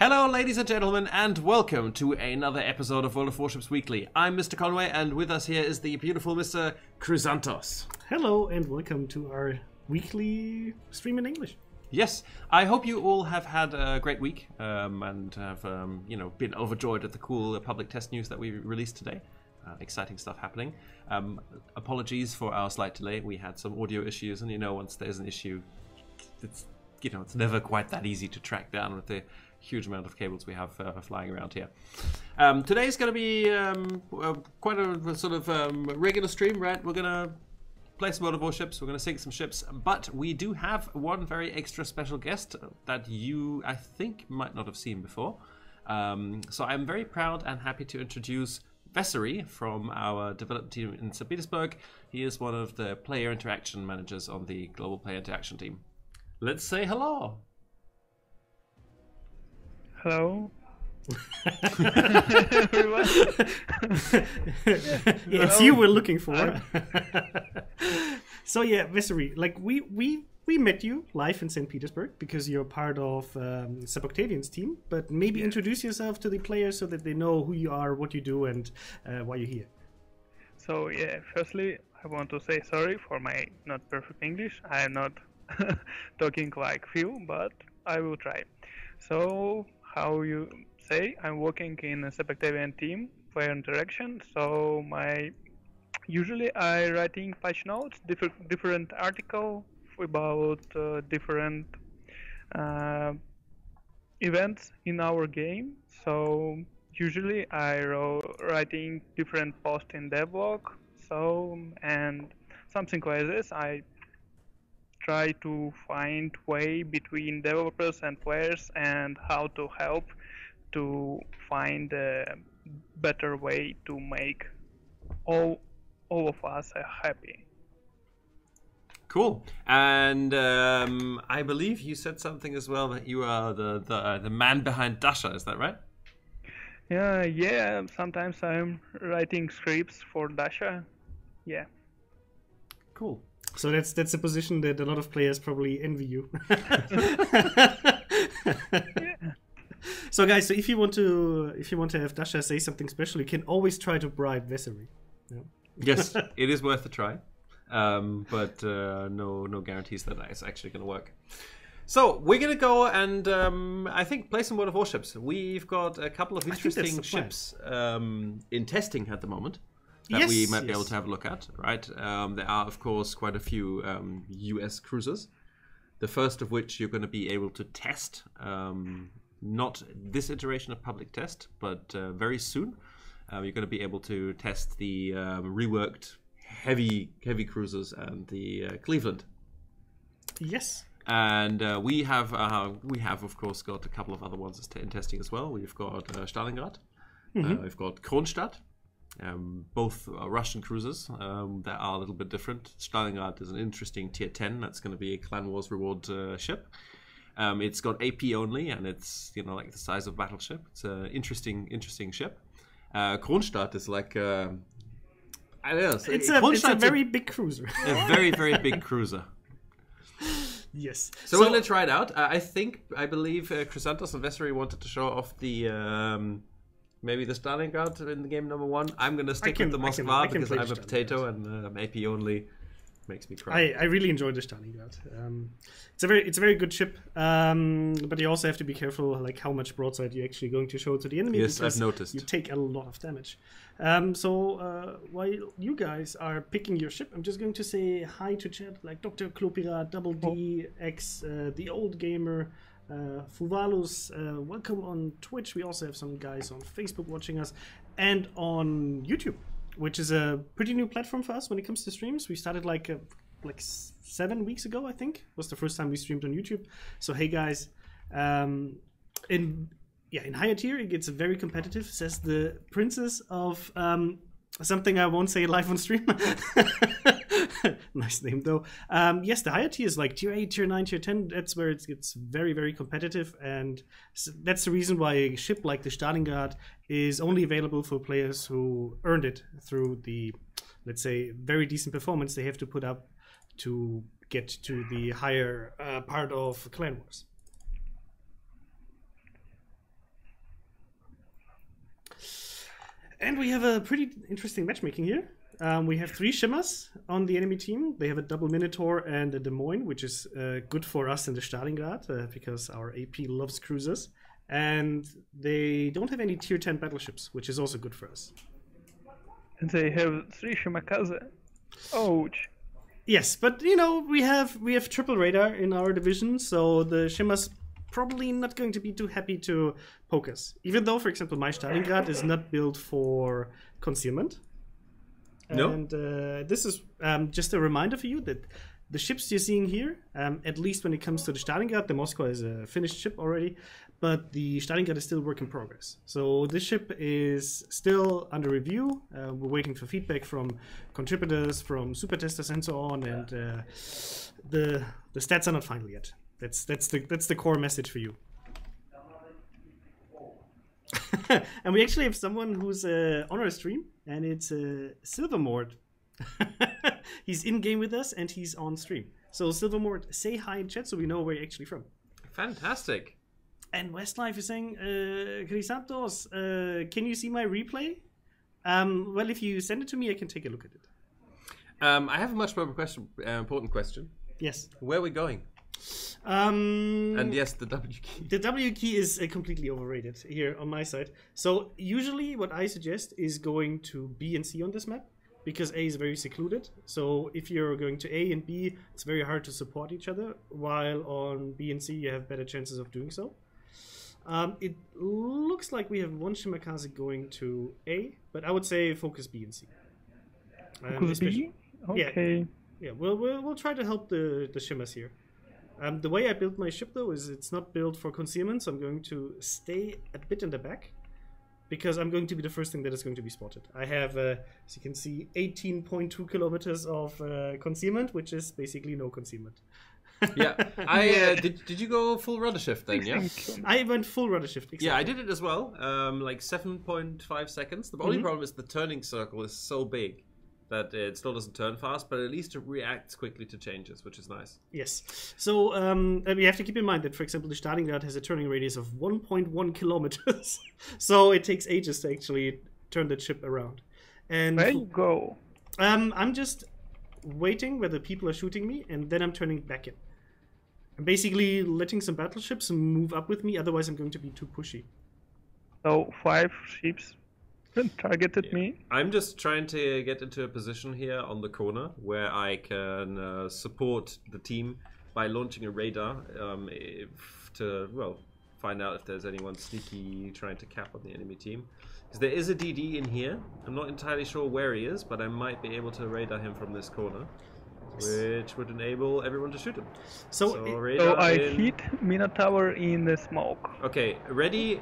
Hello, ladies and gentlemen, and welcome to another episode of World of Warships Weekly. I'm MrConway, and with us here is the beautiful Mr. Crysantos. Hello, and welcome to our weekly stream in English. Yes, I hope you all have had a great week and have, been overjoyed at the cool public test news that we released today. Exciting stuff happening. Apologies for our slight delay. We had some audio issues, and once there's an issue, it's never quite that easy to track down with the huge amount of cables we have flying around here. Today is going to be quite a sort of regular stream, right? We're going to play some World of Warships, we're going to sink some ships, but we do have one very extra special guest that you, I think, might not have seen before. So I'm very proud and happy to introduce Vessery from our development team in St. Petersburg. He is one of the player interaction managers on the global player interaction team. Let's say hello. Hello. Everyone. It's you we're looking for. So yeah, Vessery, like we met you live in St. Petersburg because you're part of Seb Octavian's team, but maybe introduce yourself to the players so that they know who you are, what you do, and why you're here. So yeah, firstly, I want to say sorry for my not perfect English. I am not talking like Phil, but I will try. So, how you say, I'm working in a Seb Octavian team, player interaction. So usually I writing patch notes, different article about different events in our game. So usually I writing different posts in devlog. So and something like this, I try to find way between developers and players and how to help to find a better way to make all of us happy. Cool. And I believe you said something as well that you are the man behind Dasha. Is that right? Yeah. Sometimes I'm writing scripts for Dasha. Yeah. Cool. So that's a position that a lot of players probably envy you. Yeah. So guys, so if you want to have Dasha say something special, you can always try to bribe Vessery. Yeah. Yes, it is worth a try, but no guarantees that it's actually going to work. So we're going to go and I think play some World of Warships. We've got a couple of interesting ships in testing at the moment that we might be able to have a look at. Right, there are of course quite a few US cruisers. The first of which you're going to be able to test. Not this iteration of public test, but very soon. You're going to be able to test the reworked heavy cruisers and the Cleveland. Yes. And we have of course got a couple of other ones in testing as well. We've got Stalingrad, we've got Kronstadt, both Russian cruisers that are a little bit different. Stalingrad is an interesting tier 10. That's going to be a Clan Wars reward ship. It's got AP only, and it's like the size of Battleship. It's an interesting ship. Kronstadt is like I don't know. It's a very big cruiser. A very big cruiser. Yes. So we're gonna try it out. I believe Crysantos and Vessery wanted to show off the maybe the Stalingrad in the game number 1. I'm gonna stick with the Moskva because I'm a potato and AP only makes me cry. I really enjoy the Stalingrad. It's a very good ship, but you also have to be careful like how much broadside you're actually going to show to the enemy. Yes, I've noticed. You take a lot of damage. While you guys are picking your ship, I'm just going to say hi to chat, like Dr. Klopira, Double D, X, The Old Gamer, Fuvalus. Welcome on Twitch. We also have some guys on Facebook watching us, and on YouTube, which is a pretty new platform for us when it comes to streams. We started like 7 weeks ago, I think, was the first time we streamed on YouTube. So hey guys, in higher tier it gets very competitive, says the princess of something I won't say live on stream. Nice name though. Yes, the higher tier is like tier 8, tier 9, tier 10. That's where it gets very competitive, and that's the reason why a ship like the Stalingrad is only available for players who earned it through the, let's say, very decent performance they have to put up to get to the higher part of Clan Wars. And we have a pretty interesting matchmaking here. We have 3 Shimmers on the enemy team. They have a double Minotaur and a Des Moines, which is good for us in the Stalingrad because our AP loves cruisers. And they don't have any tier 10 battleships, which is also good for us. And they have 3 Shimakaze. Ouch. Yes, but you know, we have triple radar in our division, so the Shimmers probably not going to be too happy to poke us. Even though, for example, my Stalingrad is not built for concealment. No. And this is just a reminder for you that the ships you're seeing here, at least when it comes to the Stalingrad, the Moskva is a finished ship already, but the Stalingrad is still work in progress. So this ship is still under review. We're waiting for feedback from contributors, from super testers, and so on. And the stats are not final yet. That's the core message for you. And we actually have someone who's on our stream, and it's Silvermort. He's in game with us, and he's on stream. So Silvermort, say hi in chat so we know where you're actually from. Fantastic. And Westlife is saying, Crysantos, can you see my replay? Well, if you send it to me, I can take a look at it. I have a much more important question. Yes. Where are we going? And yes, the W key. The W key is completely overrated here on my side. So usually what I suggest is going to B and C on this map, because A is very secluded. So if you're going to A and B, it's very hard to support each other, while on B and C you have better chances of doing so. It looks like we have one Shimakaze going to A, but I would say focus B and C. Focus B? Okay. Yeah, we'll try to help the Shimmers here. The way I built my ship, though, is it's not built for concealment, so I'm going to stay a bit in the back, because I'm going to be the first thing that is going to be spotted. I have, as you can see, 18.2 kilometers of concealment, which is basically no concealment. Yeah, did you go full rudder shift then? Yeah, I went full rudder shift. Exactly. Yeah, I did it as well. Like 7.5 seconds. The only problem is the turning circle is so big that it still doesn't turn fast, but at least it reacts quickly to changes, which is nice. Yes. So we have to keep in mind that, for example, the Stalingrad has a turning radius of 1.1 kilometers. So it takes ages to actually turn the ship around. And where you go? I'm just waiting where the people are shooting me, and then I'm turning back in. I'm basically letting some battleships move up with me, otherwise I'm going to be too pushy. So 5 ships targeted me. I'm just trying to get into a position here on the corner where I can support the team by launching a radar to, well, find out if there's anyone sneaky trying to cap on the enemy team. Because there is a DD in here. I'm not entirely sure where he is, but I might be able to radar him from this corner, which would enable everyone to shoot him. So I hit Minotaur in the smoke. Okay, ready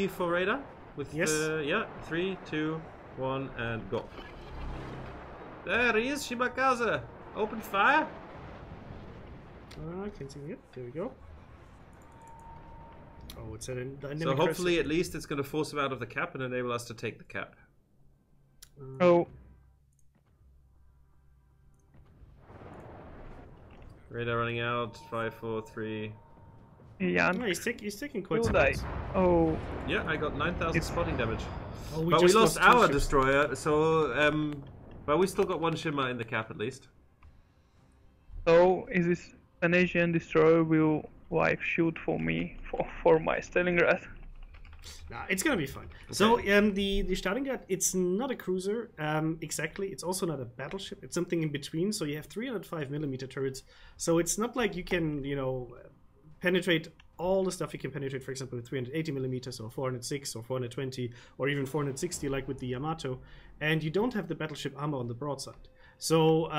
for radar? With yes. 3, 2, 1, and go. There he is, Shimakaze. Open fire. I can't see it. There we go. Oh, it's a dynamic. So hopefully, at least, it's going to force him out of the cap and enable us to take the cap. Radar running out. 5, 4, 3. Yeah, no, he's taking quite some time. Oh. Yeah, I got 9,000 spotting damage. Oh, but we lost our destroyer, so but we still got one Shimmer in the cap at least. So is this an Asian destroyer will live shoot for me for my Stalingrad? Nah, it's gonna be fun. Okay. So the Stalingrad, it's not a cruiser exactly. It's also not a battleship. It's something in between. So you have 305mm turrets. So it's not like you can penetrate all the stuff you can penetrate, for example, with 380mm or 406 or 420 or even 460 like with the Yamato, and you don't have the battleship armor on the broadside. So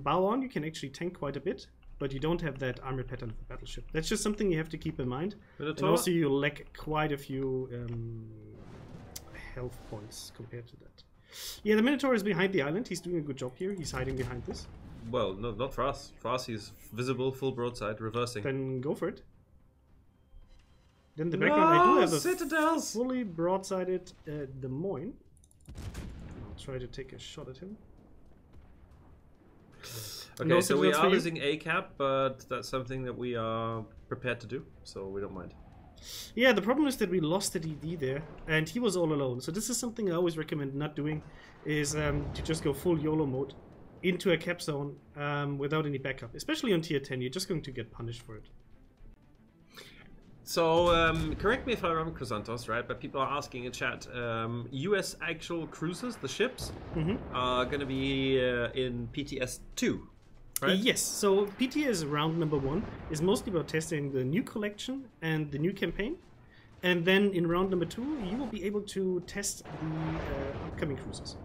bow on, you can actually tank quite a bit, but you don't have that armor pattern of the battleship. That's just something you have to keep in mind. And also you lack quite a few health points compared to that. Yeah, the Minotaur is behind the island. He's doing a good job here. He's hiding behind this. Well, no, not for us. For us, he's visible, full broadside, reversing. Then go for it. Then the background, I do have a citadels. Fully broadsided Des Moines. I'll try to take a shot at him. Okay, no, so we are losing A cap, but that's something that we are prepared to do, so we don't mind. Yeah, the problem is that we lost the DD there, and he was all alone. So this is something I always recommend not doing, is to just go full YOLO mode into a cap zone without any backup. Especially on tier 10, you're just going to get punished for it. So, correct me if I'm wrong, Crysantos, right? But people are asking in chat, US actual cruisers, the ships, are going to be in PTS 2, right? Yes, so PTS round number 1 is mostly about testing the new collection and the new campaign. And then in round number 2, you will be able to test the upcoming cruisers.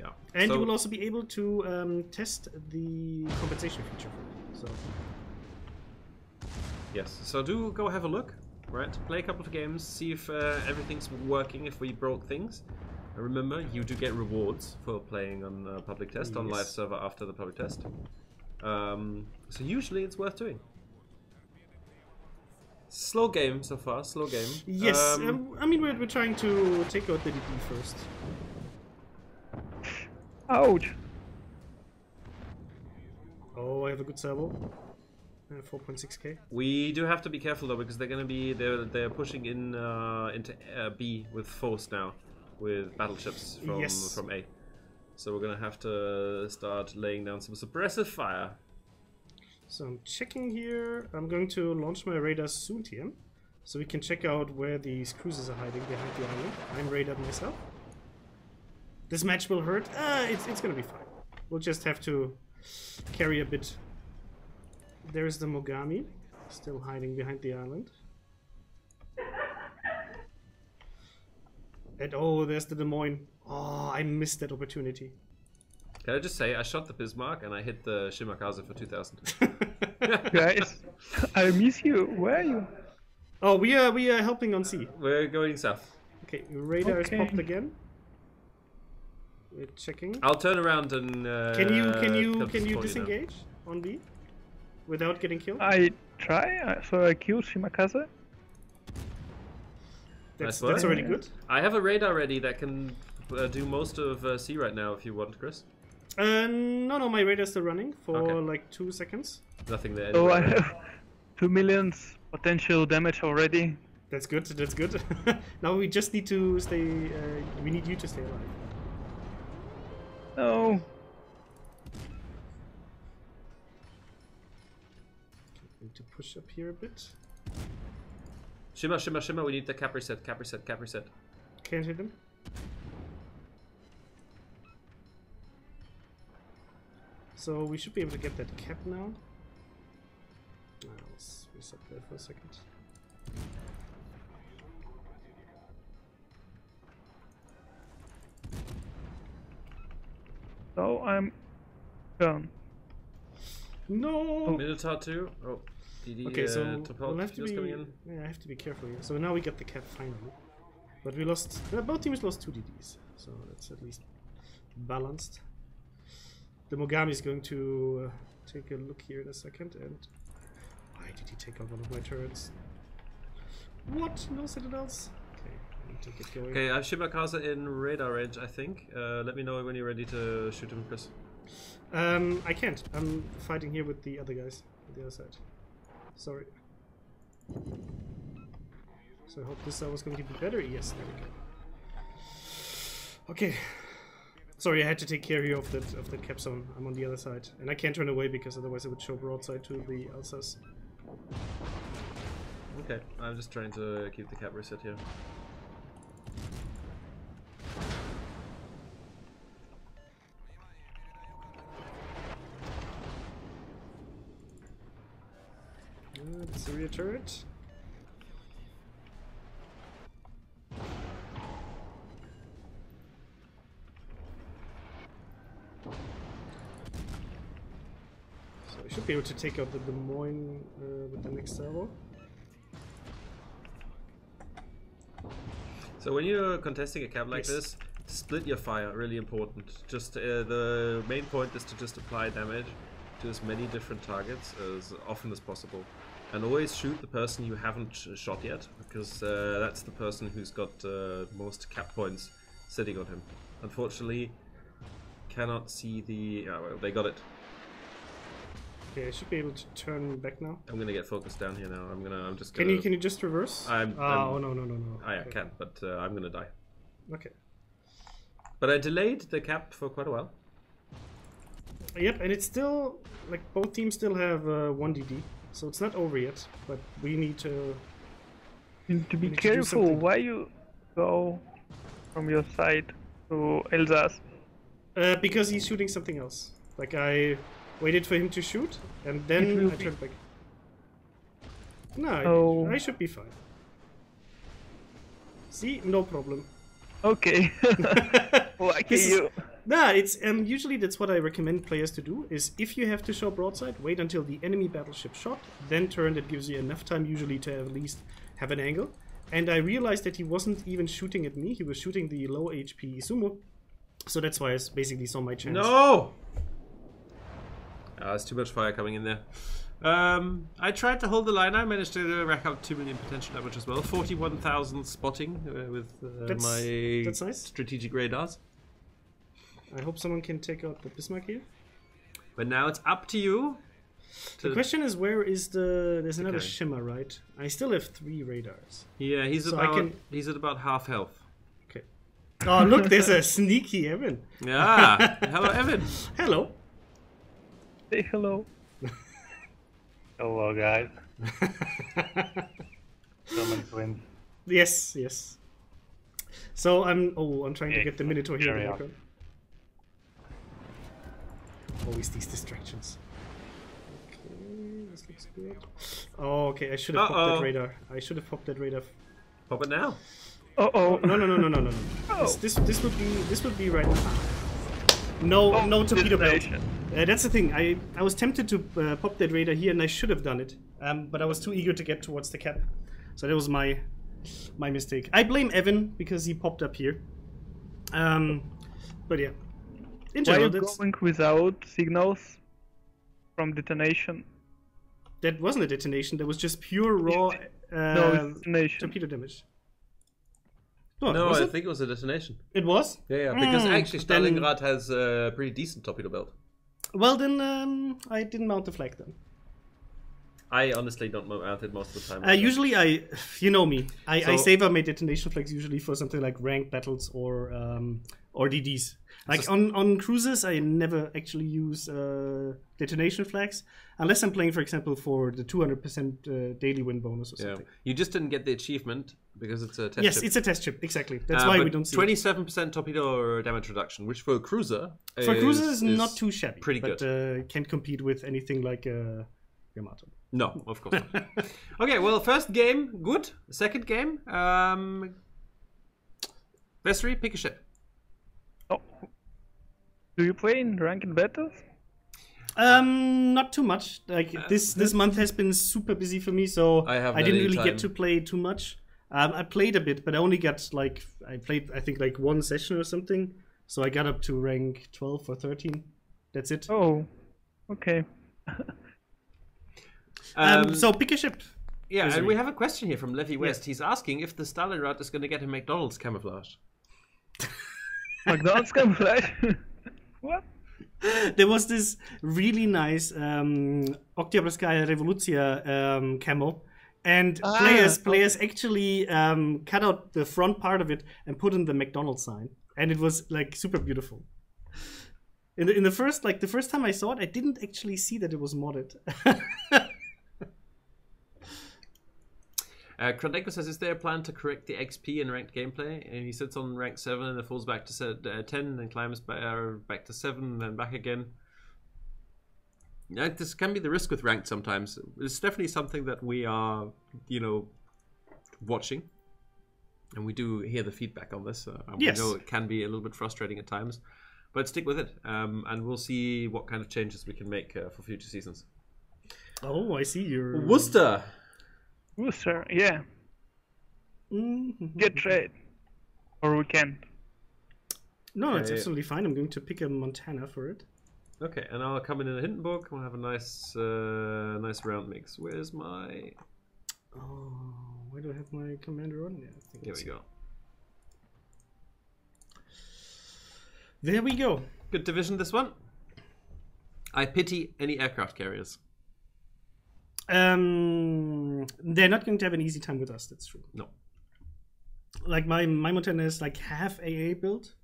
Yeah. And so, you will also be able to test the compensation feature for it. So. yes, so do go have a look, right? Play a couple of games, see if everything's working, if we broke things. And remember, you do get rewards for playing on public test, on live server after the public test. So usually it's worth doing. Slow game so far, slow game. Yes, I mean, we're trying to take out the DD first. Ouch! Oh, I have a good servo. 4.6k. We do have to be careful though, because they're going to be they're pushing in into B with force now, with battleships from A. So we're going to have to start laying down some suppressive fire. So I'm checking here. I'm going to launch my radar soon here, so we can check out where these cruisers are hiding behind the island. I'm radared myself. This match will hurt. It's going to be fine. We'll just have to carry a bit. There's the Mogami, still hiding behind the island. And oh, there's the Des Moines. Oh, I missed that opportunity. Can I just say, I shot the Bismarck and I hit the Shimakaze for 2000. Guys, I miss you. Where are you? Oh, we are helping on sea. We're going south. Okay, radar is popped again. We're checking. I'll turn around and Can you disengage on B without getting killed? I try. So I killed Shimakaze. That's already good. I have a radar ready that can do most of C right now if you want, Chris. No, my radar's still running for like 2 seconds. Nothing there. So I have 2 million potential damage already. That's good. That's good. Now we just need to stay. We need you to stay alive. No. Need to push up here a bit. Shimmer. We need the cap reset. Can't hit him. So we should be able to get that cap now. Let's reset there for a second. So I'm done. No. Minotaur 2. Oh, DD. Okay, so we'll have to fuel's be. coming in. Yeah, I have to be careful here. So now we get the cap finally, but we lost. Both teams lost 2 DDs, so that's at least balanced. The Mogami is going to take a look here in a second, and why did he take out one of my turrets? What? No citadels? Okay, let me take it going. Okay, I have Shimakaze in radar range, I think. Let me know when you're ready to shoot him, Chris. I can't. I'm fighting here with the other guys on the other side. Sorry. So I hope this was going to be better. Yes, there we go. Okay. Sorry, I had to take care here of that cap zone. I'm on the other side, and I can't turn away because otherwise it would show broadside to the Alsace. Okay, I'm just trying to keep the cap reset here. That's a rear turret. So I should be able to take out the Des Moines with the next servo. So when you're contesting a cap like this, split your fire, really important. Just the main point is to just apply damage to as many different targets as often as possible. And always shoot the person you haven't shot yet, because that's the person who's got most cap points sitting on him. Unfortunately, cannot see the... Oh, well, they got it. Okay, I should be able to turn back now. I'm gonna get focused down here now. I'm just gonna... Can you just reverse? Oh no. I can, but I'm gonna die. Okay. But I delayed the cap for quite a while. Yep, and it's still like both teams still have 1DD, so it's not over yet. But we need to. You need to be careful. Why you go from your side to Elsa's? Because he's shooting something else. Like I waited for him to shoot, and then I turned back. No, I should be fine. See, no problem. Okay. Lucky you. Nah, it's usually that's what I recommend players to do. Is if you have to show broadside, wait until the enemy battleship shot, then turn. That gives you enough time usually to at least have an angle. And I realized that he wasn't even shooting at me; he was shooting the low HP Sumo. So that's why I basically saw my chance. No! There's too much fire coming in there. I tried to hold the line. I managed to rack up 2 million potential damage as well. 41,000 spotting with my that's nice. Strategic radars. I hope someone can take out the Bismarck here. But now it's up to you. The question is, where is the... There's another shimmer, right? I still have 3 radars. Yeah, he's at about half health. Okay. Oh, look, there's a sneaky Evan. Yeah. Hello, Evan. Hello. Say hello. Hello, guys. German twins. Yes. So I'm trying to get the Minotaur here in the background. Always these distractions. Okay, this looks good. Oh, okay, I should have popped that radar. Pop it now. No. Oh. This would be right now. No torpedo belt. That's the thing. I was tempted to pop that radar here, and I should have done it. But I was too eager to get towards the cap. So that was my mistake. I blame Evan because he popped up here. But yeah. In general, why are you going without signals from detonation? That wasn't a detonation. That was just pure raw torpedo damage. No, I think it was a detonation. It was? Yeah, because actually Stalingrad has a pretty decent torpedo belt. Well, then I didn't mount the flag then. I honestly don't mount it most of the time. Usually, you know me. I savor my detonation flags usually for something like ranked battles or DDs. Like on cruises, I never actually use detonation flags unless I'm playing, for example, for the 200% daily win bonus or something. You just didn't get the achievement because it's a test chip. Yes, it's a test chip, exactly. That's why we don't see 27% torpedo damage reduction, which for a cruiser is not too shabby. Pretty good. But can't compete with anything like Yamato. No, of course not. Okay, well, first game, good. Second game, Vesri, pick a ship. Oh. Do you play in ranked battles? Not too much. Like this month has been super busy for me, so I didn't really get to play too much. I played a bit, but I only got I think one session or something. So I got up to rank 12 or 13. That's it. Oh, okay. So pick a ship. Yeah, and we have a question here from Levy West. He's asking if the Stalingrad is going to get a McDonald's camouflage. McDonald's camouflage? What? There was this really nice Oktyabrskaya Revoluция camo, and players actually cut out the front part of it and put in the McDonald's sign, and it was like super beautiful. In the first time I saw it, I didn't actually see that it was modded. Krondeko says, is there a plan to correct the XP in ranked gameplay? And he sits on rank 7 and then falls back to 10, then climbs back to 7, and then back again. Yeah, this can be the risk with ranked sometimes. It's definitely something that we are, watching. And we do hear the feedback on this. Yes. We know it can be a little bit frustrating at times. But stick with it. And we'll see what kind of changes we can make for future seasons. Oh, I see. You're... Worcester, yeah. Get trade. Or we can't. No, it's absolutely fine. I'm going to pick a Montana for it. Okay, and I'll come in a Hindenburg. We'll have a nice round mix. Where's my... Oh, where do I have my commander on? Yeah, I think here we go. There we go. Good division, this one. I pity any aircraft carriers. They're not going to have an easy time with us. That's true. No. Like my Montana is like half AA built.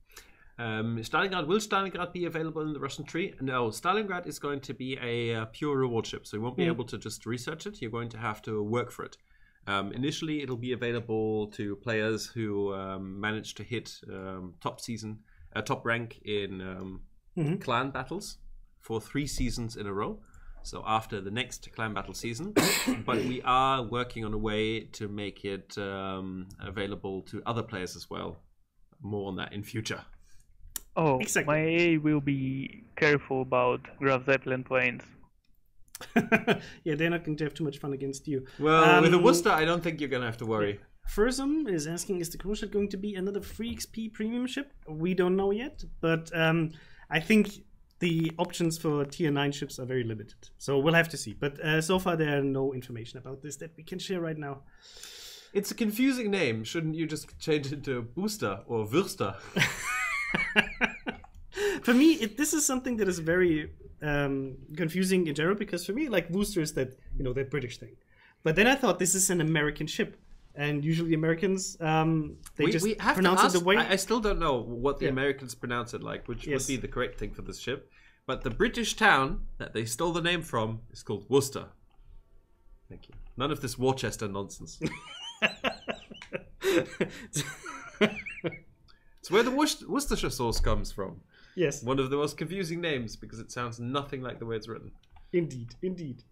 Stalingrad, will Stalingrad be available in the Russian tree? No, Stalingrad is going to be a pure reward ship, so you won't be able to just research it. You're going to have to work for it. Initially, it'll be available to players who manage to hit top rank in clan battles for 3 seasons in a row. So after the next clan battle season, but we are working on a way to make it available to other players as well. More on that in future. Oh, Exactly. my AA will be careful about Graf Zeppelin planes. Yeah, they're not going to have too much fun against you. Well, with the Worcester, I don't think you're going to have to worry. Fursum is asking, is the cruise ship going to be another free XP premium ship? We don't know yet, but I think the options for tier 9 ships are very limited. So we'll have to see. But so far there are no information about this that we can share right now. It's a confusing name. Shouldn't you just change it to Booster or Würster? For me, this is something that is very confusing in general, because for me, like, Booster is that, that British thing. But then I thought this is an American ship. And usually Americans, we have pronounce it the way... I still don't know what the Americans pronounce it like, which would be the correct thing for this ship. But the British town that they stole the name from is called Worcester. Thank you. None of this Worcester nonsense. It's where the Worcestershire sauce comes from. Yes. One of the most confusing names because it sounds nothing like the way it's written. Indeed, indeed.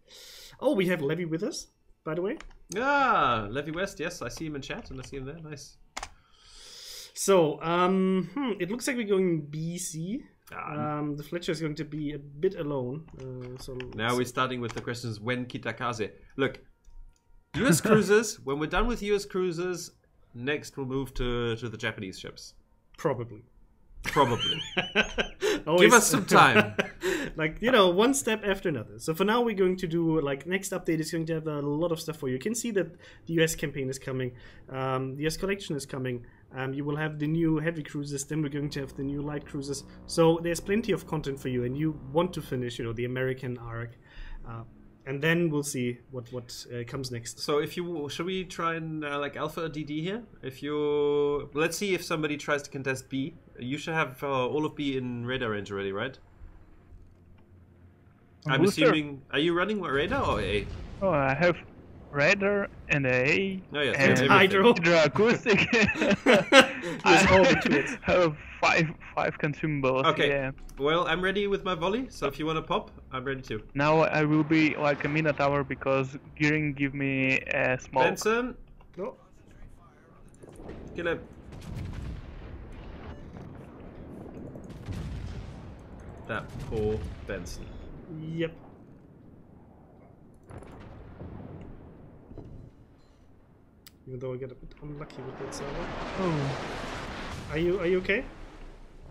Oh, we have Levy with us, by the way. Ah, Levy West, yes, I see him in chat and I see him there. Nice. So, it looks like we're going BC. The Fletcher is going to be a bit alone. Now we're starting with the questions when Kitakaze. Look, US cruisers, when we're done with US cruisers, next we'll move to the Japanese ships. Probably. Give us some time. One step after another. So for now, we're going to do, next update is going to have a lot of stuff for you. You can see that the US campaign is coming. The US collection is coming. You will have the new heavy cruisers. Then we're going to have the new light cruisers. So there's plenty of content for you. And you want to finish, the American arc. And then we'll see what comes next. So should we try and alpha a DD here? Let's see if somebody tries to contest B. You should have all of B in radar range already, right? I'm assuming. Are you running radar or A? Oh, I have radar and A. Oh yes, and hydro. Hydroacoustic. I have five consumables. Okay. Yeah. Well, I'm ready with my volley. So if you want to pop, I'm ready too. Now I will be like a Minotaur because Gearing give me a smoke. Benson. No. Kill him. That poor Benson. Yep. Even though I get a bit unlucky with that server. Oh. Are you okay?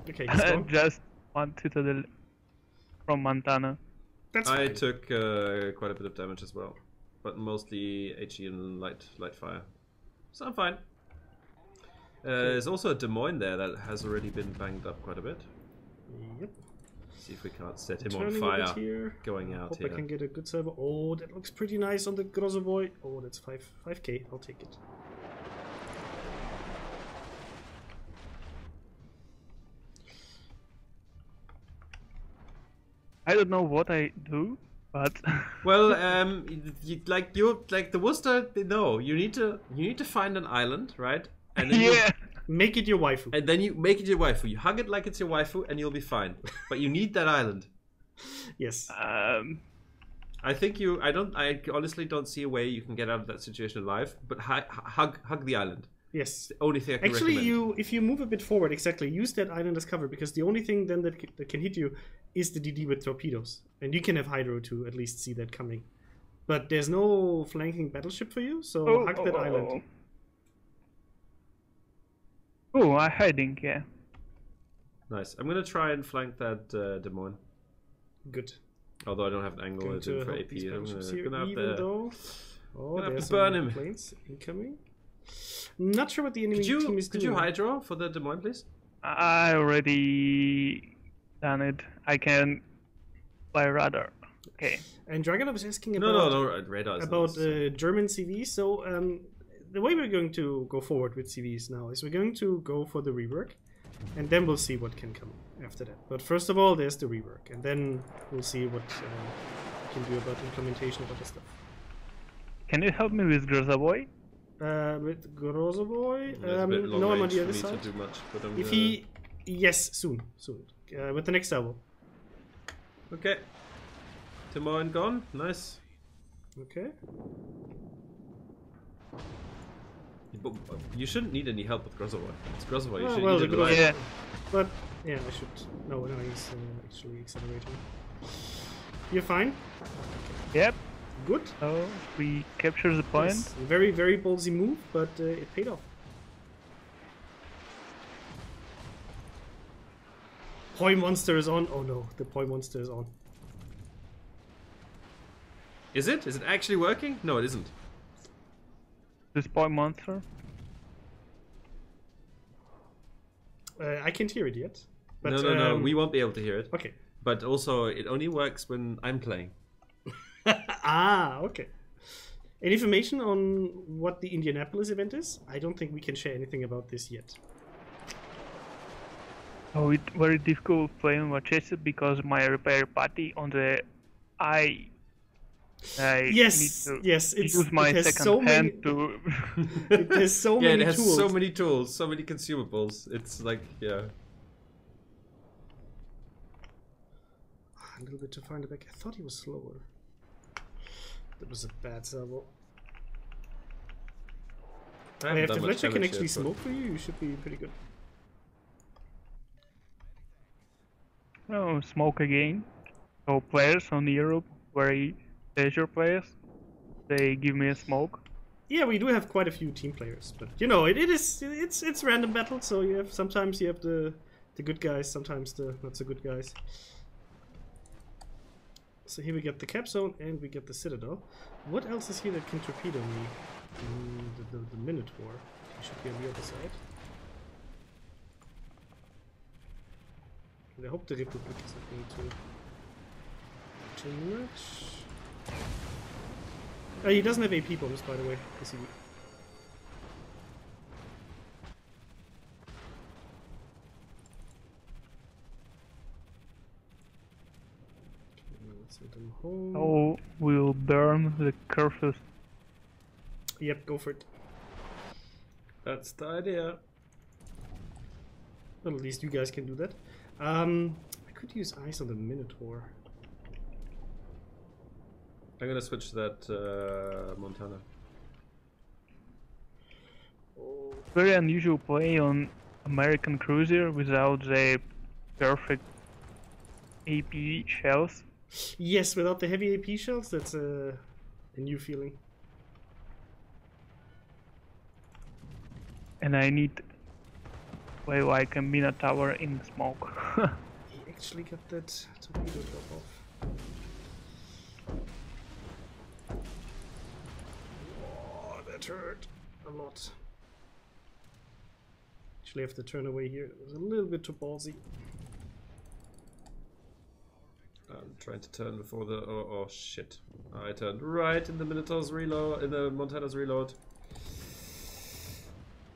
Okay, he's gone. Just one citadel from Montana. That's I fine. took quite a bit of damage as well, but mostly HE and light fire. So I'm fine. There's also a Des Moines there that has already been banged up quite a bit. Yep. See if we can't set him Turning on a bit fire. here. Going out Hope here. I can get a good server. Oh, that looks pretty nice on the Grozzo boy. Oh, that's 5k. I'll take it. I don't know what I do, but Well, the Worcester. No, you need to find an island, right? And then yeah. Make it your waifu. and then you make it your waifu. You hug it like it's your waifu, and you'll be fine. But you need that island. Yes. I think you. I honestly don't see a way you can get out of that situation alive. But hug the island. Yes. The only thing I can Actually, recommend. if you move a bit forward, exactly, use that island as cover, because the only thing then that can hit you is the DD with torpedoes, and you can have hydro to at least see that coming. But there's no flanking battleship for you, so hug that island. Oh, I'm hiding. Yeah. Nice. I'm gonna try and flank that Des Moines. Good. Although I don't have an angle Going to for help AP. these I'm battleships here, gonna have even to. though... Oh, gonna have there's to burn some him. planes incoming. Not sure what the enemy team is Could doing. you hydro for the Des Moines, please? I already done it. I can by radar. Okay. And Dragonov was asking No, radar is about not German CVs. So the way we're going to go forward with CVs now is we're going to go for the rework, and then we'll see what can come after that. But first of all, there's the rework, and then we'll see what we can do about implementation of other stuff. Can you help me with Grozavoy? With Grozavoy? It's a bit long no, I'm on range the for other me side. to do much, but I'm If he... Yes, soon. With the next salvo. Okay. Timon gone. Nice. Okay. But you shouldn't need any help with Grozavoy. It's Grozavoy. You Oh, should well, need the a line. Yeah. But, yeah, I should... No, he's actually accelerating. You're fine? Yep. Good. So we capture the point. Yes, very, very ballsy move, but it paid off. Poi monster is on. Oh no, the poi monster is on. Is it? Is it actually working? No, it isn't. This point monster. I can't hear it yet. But, No. We won't be able to hear it. Okay. But also, it only works when I'm playing. Ah, okay. Any information on what the Indianapolis event is? I don't think we can share anything about this yet. Oh, it's very difficult playing Warships because my repair party on the I Yes, need to yes. use my it has second so hand many, to. It has so Yeah, many it has tools. so many tools, so many consumables. It's like, yeah. A little bit to find it back. I thought he was slower. That was a bad servo. I haven't If done the much Fletcher can damage actually yet, but- smoke for you, you should be pretty good. Oh, smoke again. So players on Europe, very leisure players, they give me a smoke. Yeah, we do have quite a few team players, but you know, it's random battle, so you have sometimes you have the good guys, sometimes the not so good guys. So here we get the cap zone and we get the citadel. What else is here that can torpedo me? The Minotaur. He should be on the other side. And I hope the Republic is not going to too much. He doesn't have AP bonus, by the way. Does he? Let's send them home. Oh, we'll burn the curses. Yep, go for it. That's the idea. Well, at least you guys can do that. I could use ice on the Minotaur. I'm gonna switch to that Montana. Oh, Very unusual play on American Cruiser without the perfect AP shells. yes, without the heavy AP shells, that's a new feeling. And I need play like a Minotaur in smoke. He actually got that torpedo drop off. Oh, that hurt a lot. Actually, have to turn away here. It was a little bit too ballsy. I'm trying to turn before the... Oh shit. I turned right in the Minotaur's reload, in the Montana's reload.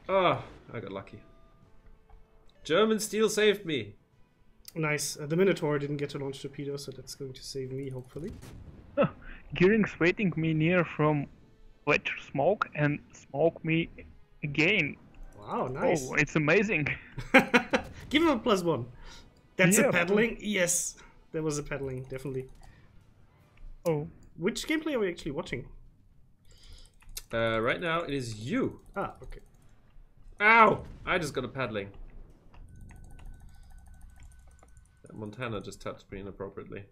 Ah, I got lucky. German steel saved me. Nice. The Minotaur didn't get to launch torpedoes, so that's going to save me, hopefully. Gearing's waiting me near from Fletcher smoke and smoke me again. Wow, nice. Oh, it's amazing. Give him a +1. That's Yeah. a paddling? Yes. That was a paddling, definitely. Oh, Which gameplay are we actually watching? Right now it is you. Ah, okay. Ow! I just got a paddling. That Montana just touched me inappropriately.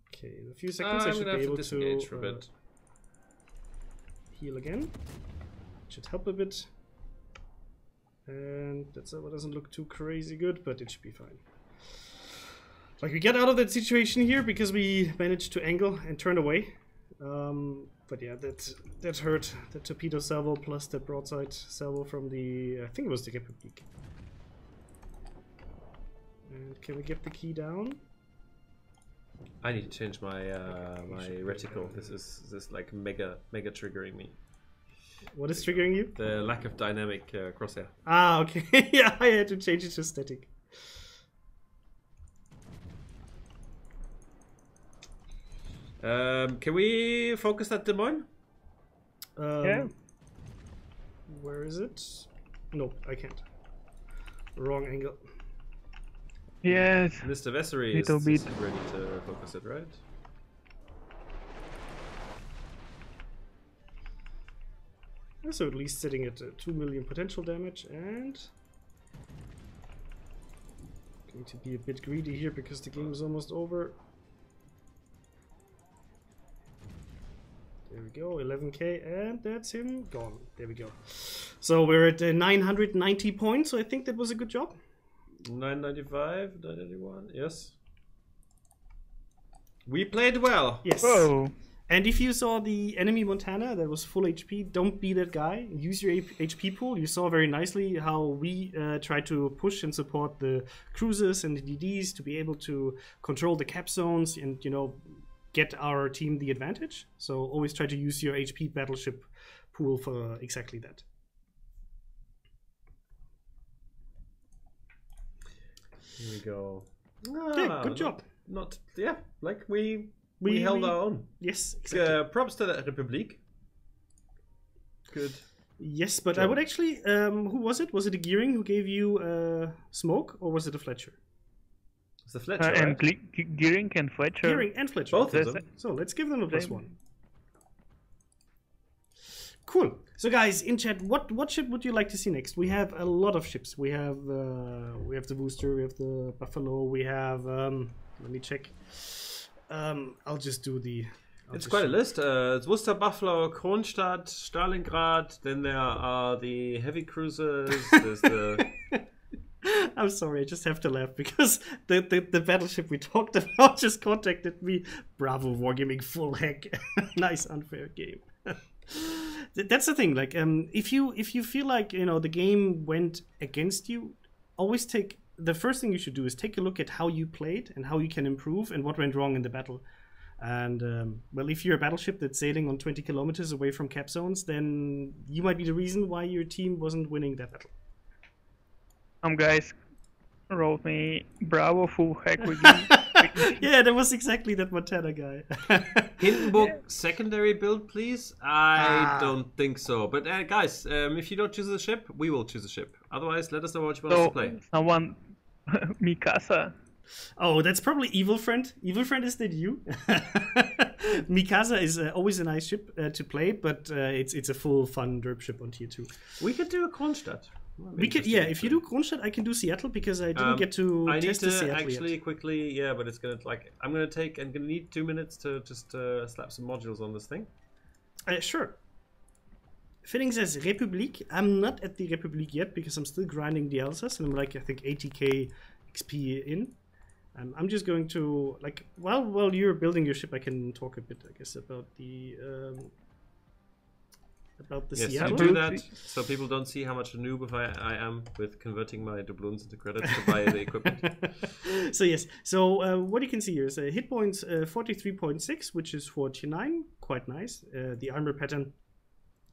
Okay, in a few seconds I I'm should gonna be have to able disengage to for a bit. heal again. Should help a bit. And that doesn't look too crazy good, but it should be fine. Like, we get out of that situation here because we managed to angle and turn away. But yeah, that hurt. The torpedo salvo plus the broadside salvo from the... I think it was the Republic. And can we get the key down? I need to change my my reticle. This is like mega triggering me. What is triggering you? The lack of dynamic crosshair. Ah, okay. Yeah, I had to change it to static. Can we focus that Des Moines? Yeah. Where is it? Nope, I can't. Wrong angle. Yes. Mr. Vessery Little is bit. ready to focus it, right? So at least sitting at 2 million potential damage, and going to be a bit greedy here because the game is almost over. There we go, 11k, and that's him gone. There we go. So we're at 990 points, so I think that was a good job. 995, 991, yes. We played well. Yes. Whoa. And if you saw the enemy Montana that was full HP, don't be that guy. Use your HP pool. You saw very nicely how we try to push and support the cruisers and the DDs to be able to control the cap zones and, you know, get our team the advantage. So always try to use your HP battleship pool for exactly that. Here we go. Yeah, good job. Not yeah, like we held our own. Yes, exactly. Props to the Republic. Good. Yes, but I job. would actually. Who was it? Was it a Gearing who gave you smoke, or was it a Fletcher? It's the Fletcher, And right? Gearing and Fletcher. Gearing and Fletcher. Both of That's them. So let's give them a Same. +1. Cool. So guys, in chat, what ship would you like to see next? We have a lot of ships. We have the Booster, we have the Buffalo, we have let me check. I'll just do the. It's quite a list. It's Worcester, Buffalo, Kronstadt, Stalingrad. Then there are the heavy cruisers. There's the. I'm sorry, I just have to laugh because the battleship we talked about just contacted me. Bravo, Wargaming full hack. Nice unfair game. That's the thing. Like, if you feel like, you know, the game went against you, always take the first thing you should do is take a look at how you played and how you can improve and what went wrong in the battle. And well, if you're a battleship that's sailing on 20 kilometers away from cap zones, then you might be the reason why your team wasn't winning that battle. Guys wrote me Bravo full hack with me. Yeah, that was exactly that Montana guy. Hindenburg secondary build, please? I don't think so. But guys, if you don't choose a ship, we will choose a ship. Otherwise, let us know what you want us to play. Someone, Mikasa. Oh, that's probably Evil Friend. Evil Friend, is that you? Mikasa is always a nice ship to play, but it's a full fun derp ship on tier 2. We could do a Kronstadt. We could, yeah. If you do Kronstadt, I can do Seattle because I didn't get to I need test the to Seattle actually yet. quickly, yeah, but it's gonna I'm gonna need 2 minutes to just slap some modules on this thing. Sure. Fitting says Republik. I'm not at the Republik yet because I'm still grinding the Alsace and I'm like I think 80k XP in. I'm just going to like while you're building your ship, I can talk a bit, I guess, about the Yes, Seattle. you do that so people don't see how much a noob I am with converting my doubloons into credits to buy the equipment. So yes, so what you can see here is hit points 43.6, which is 49, quite nice. The armor pattern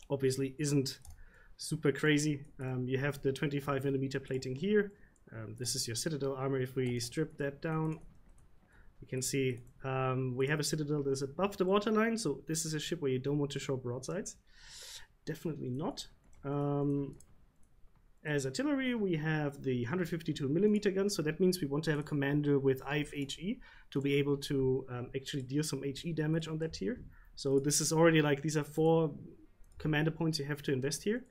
obviously isn't super crazy. You have the 25mm plating here. This is your Citadel armor. If we strip that down, you can see we have a Citadel that's above the waterline, so this is a ship where you don't want to show broadsides. Definitely not. As artillery, we have the 152mm gun, so that means we want to have a commander with IFHE to be able to actually deal some HE damage on that tier. So this is already like, these are 4 commander points you have to invest here.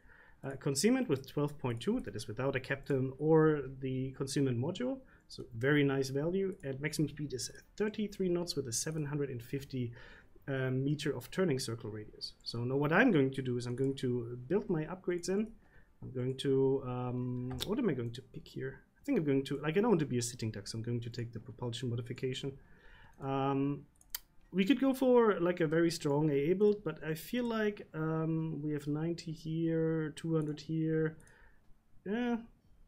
Concealment with 12.2, that is without a captain or the concealment module, so very nice value. And maximum speed is 33 knots with a 750 meter of turning circle radius. So now what I'm going to do is I'm going to build my upgrades in. I'm going to, what am I going to pick here? I think I'm going to, like, I don't want to be a sitting duck, so I'm going to take the propulsion modification. We could go for like a very strong AA build, but I feel like we have 90 here, 200 here. Yeah,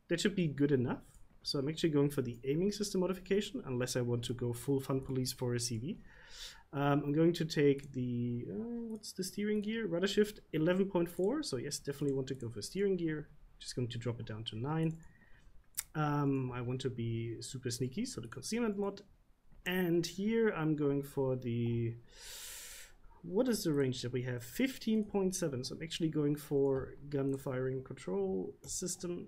that should be good enough. So I'm actually going for the aiming system modification, unless I want to go full fun police for a CV. I'm going to take the, what's the steering gear? Rudder shift 11.4. So yes, definitely want to go for steering gear. Just going to drop it down to 9. I want to be super sneaky, so the concealment mod. And here I'm going for the, what is the range that we have? 15.7. So I'm actually going for gun firing control system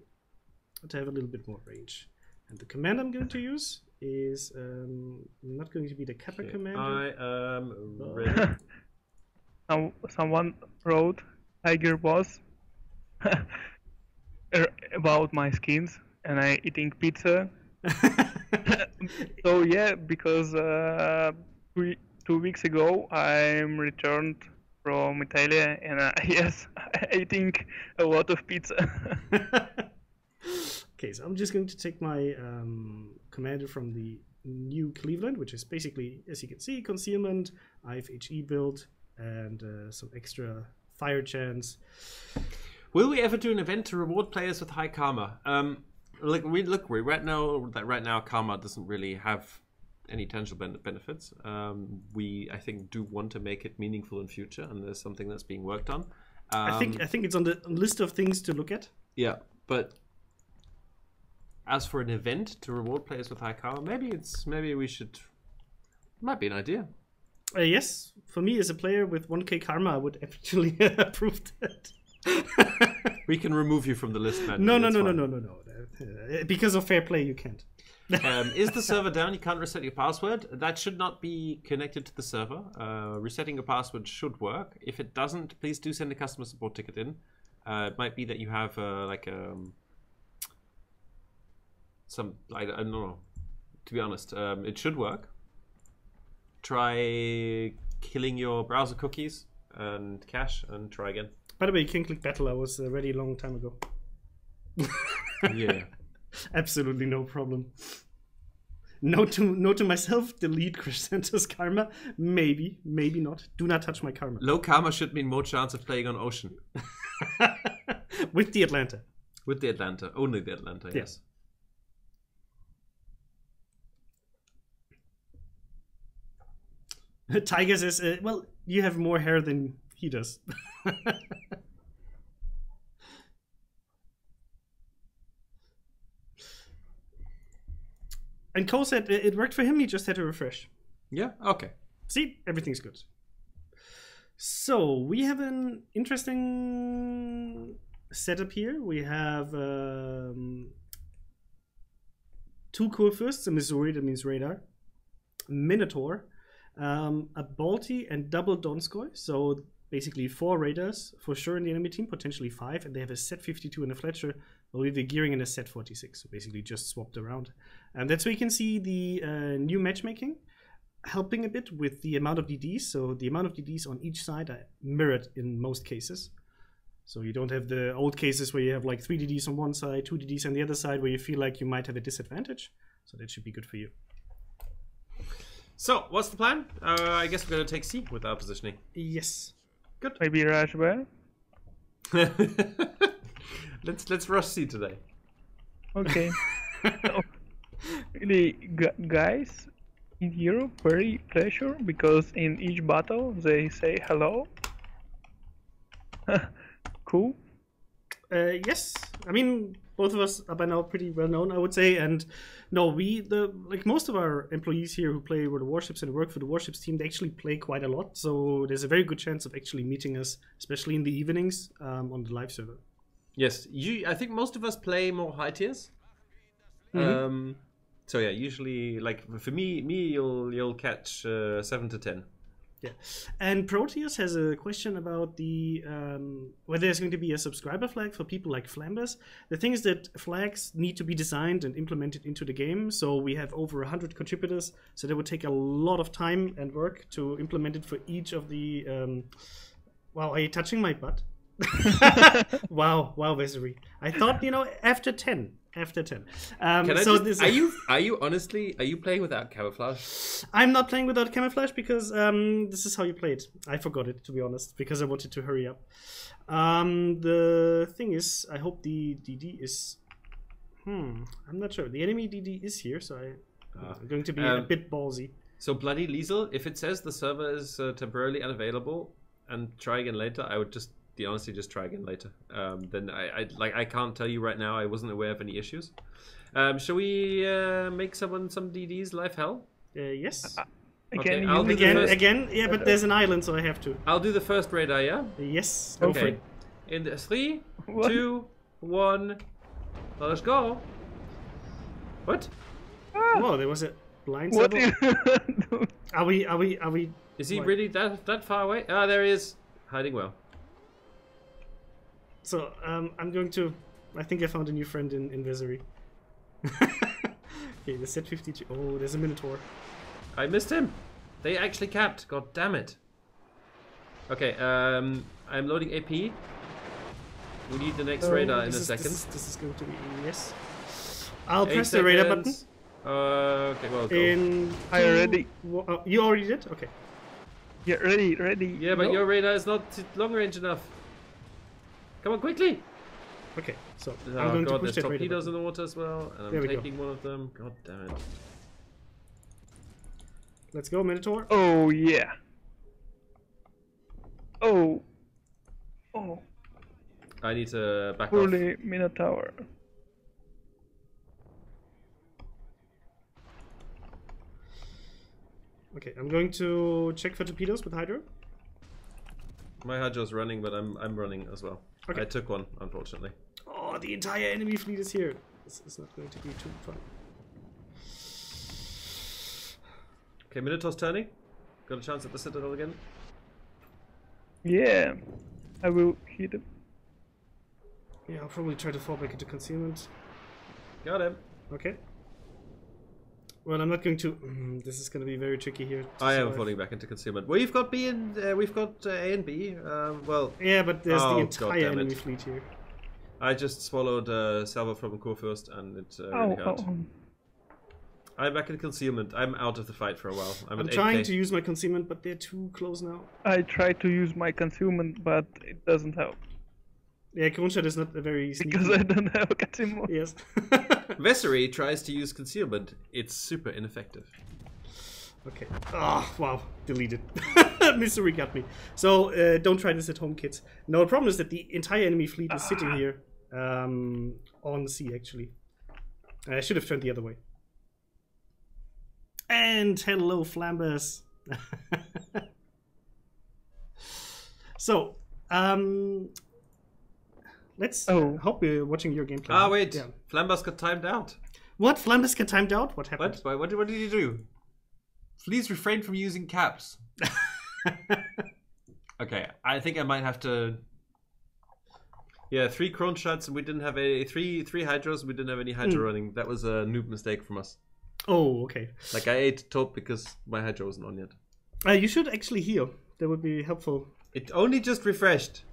to have a little bit more range. And the command I'm going to use is not going to be the Kappa command. I am ready. Someone wrote Tiger Boss about my skins and I eating pizza. So yeah, because 2 weeks ago I returned from Italy and yes, eating a lot of pizza. Okay, so I'm just going to take my commander from the new Cleveland, which is basically, as you can see, concealment, I have HE build, and some extra fire chance. Will we ever do an event to reward players with high karma? Right now karma doesn't really have any tangible benefits. I think do want to make it meaningful in future, and there's something that's being worked on. I think it's on the list of things to look at. Yeah, but as for an event to reward players with high karma, maybe we should. Might be an idea. Yes, for me as a player with 1k karma, I would actually approve that. We can remove you from the list, man. No. Because of fair play, you can't. Is the server down? You can't reset your password. That should not be connected to the server. Resetting your password should work. If it doesn't, please do send a customer support ticket in. It might be that you have I don't know. To be honest, it should work. Try killing your browser cookies and cache and try again. By the way, you can click battle. I was ready a long time ago. Yeah. Absolutely no problem. Note to myself, delete Crysantos karma. Maybe not. Do not touch my karma. Low karma should mean more chance of playing on Ocean. With the Atlanta. With the Atlanta. Only the Atlanta, yes. Tiger says, well, you have more hair than he does. And Cole said it worked for him, he just had to refresh. Yeah, okay. See, everything's good. So, we have an interesting setup here. We have 2 Kurfürsts, a Missouri, that means radar, Minotaur, a Balti, and double Donskoy. So, basically 4 radars for sure in the enemy team, potentially 5, and they have a set 52 and a Fletcher. Well, we have a gearing and a set 46, so basically just swapped around. And that's where you can see the new matchmaking helping a bit with the amount of DDs. So the amount of DDs on each side are mirrored in most cases. So you don't have the old cases where you have like 3 DDs on one side, 2 DDs on the other side, where you feel like you might have a disadvantage. So that should be good for you. So, what's the plan? I guess we're going to take C with our positioning. Yes. Good. Maybe rush where? Let's rush C today. Okay. So, really, guys, in Europe, very pleasure because in each battle they say hello. Cool. Yes, I mean both of us are by now pretty well known, I would say, and no, like most of our employees here who play with the Warships and work for the Warships team, they actually play quite a lot. So there's a very good chance of actually meeting us, especially in the evenings on the live server. Yes, I think most of us play more high tiers. Mm-hmm. So yeah, usually like for me, you'll catch 7 to 10. Yeah, and Proteus has a question about the whether there's going to be a subscriber flag for people like Flambers. The thing is that flags need to be designed and implemented into the game, so we have over 100 contributors, so that would take a lot of time and work to implement it for each of the... Wow, are you touching my butt? Wow, Vessery. I thought, after 10. After 10. Are you honestly playing without camouflage? I'm not playing without camouflage because this is how you play it. I forgot it, to be honest, because I wanted to hurry up. The thing is, I hope the DD is... I'm not sure. The enemy DD is here, so I'm going to be a bit ballsy. So Bloody Liesel, if it says the server is temporarily unavailable and try again later, I would just honestly just try again later. Then I can't tell you right now. I wasn't aware of any issues. Shall we make someone some DDs live hell? Yes. Again, Okay, again. Yeah, but there's an island, so I have to. I'll do the first radar. Yeah. Yes. Go Okay. for it. In the 3, What? 2, 1. Let's go. What? Whoa, there was a blind What server. do? Are we? Is he What? really that far away? Ah, there he is. Hiding well. So I'm going to. I think I found a new friend in Vesery. Okay, the set 52. Oh, there's a Minotaur. I missed him. They actually capped. God damn it. Okay, I'm loading AP. We need the next radar in a second. This is going to be yes. I'll 8 press the radar button. seconds. Okay, well, go. In Are you ready? You already did? Okay. Yeah, ready. Yeah, but Go. your radar is not long range enough. Come on, quickly! Okay, so I'm Oh going god, to push there's that radar torpedoes in button. the water as well, and There I'm we go. taking one of them. God damn it. Let's go, Minotaur. Oh yeah. Oh. I need to back off. Fully Minotaur. Okay, I'm going to check for torpedoes with Hydro. My Hydro's running, but I'm running as well. Okay. I took one, unfortunately. Oh, the entire enemy fleet is here. This is not going to be too fun. Okay, Minotaur's turning. Got a chance at the Citadel again. Yeah. I will hit him. Yeah, I'll probably try to fall back into concealment. Got him. Okay. Well, I'm not going to. This is going to be very tricky here. to I am survive. falling back into concealment. We've got B and we've got A and B. Well, Yeah, but there's Oh, the God entire damn enemy it. fleet here. I just swallowed salvo from Kurfürst and it really hurt. I'm back in concealment. I'm out of the fight for a while. I'm I'm at trying 8K. to use my concealment, but they're too close now. I try to use my concealment, but it doesn't help Yeah, Kronstadt is not a very sneaky. because I don't have a concealment. Yes. Vessery tries to use concealment. It's super ineffective. Okay. Oh, wow. Deleted. Misery got me. So, don't try this at home, kids. No, the problem is that the entire enemy fleet is sitting here on sea, actually. I should have turned the other way. And hello, Flambers. So, let's hope we're watching your gameplay. Ah, wait. Yeah. Flambers got timed out. What? Flambers got timed out? What happened? What did you do? Please refrain from using caps. Okay, I think I might have to. Yeah, 3 Kron shots and we didn't have three Hydros. We didn't have any Hydro running. That was a noob mistake from us. Oh, okay. Like I ate taupe because my Hydro wasn't on yet. You should actually heal. That would be helpful. It only just refreshed.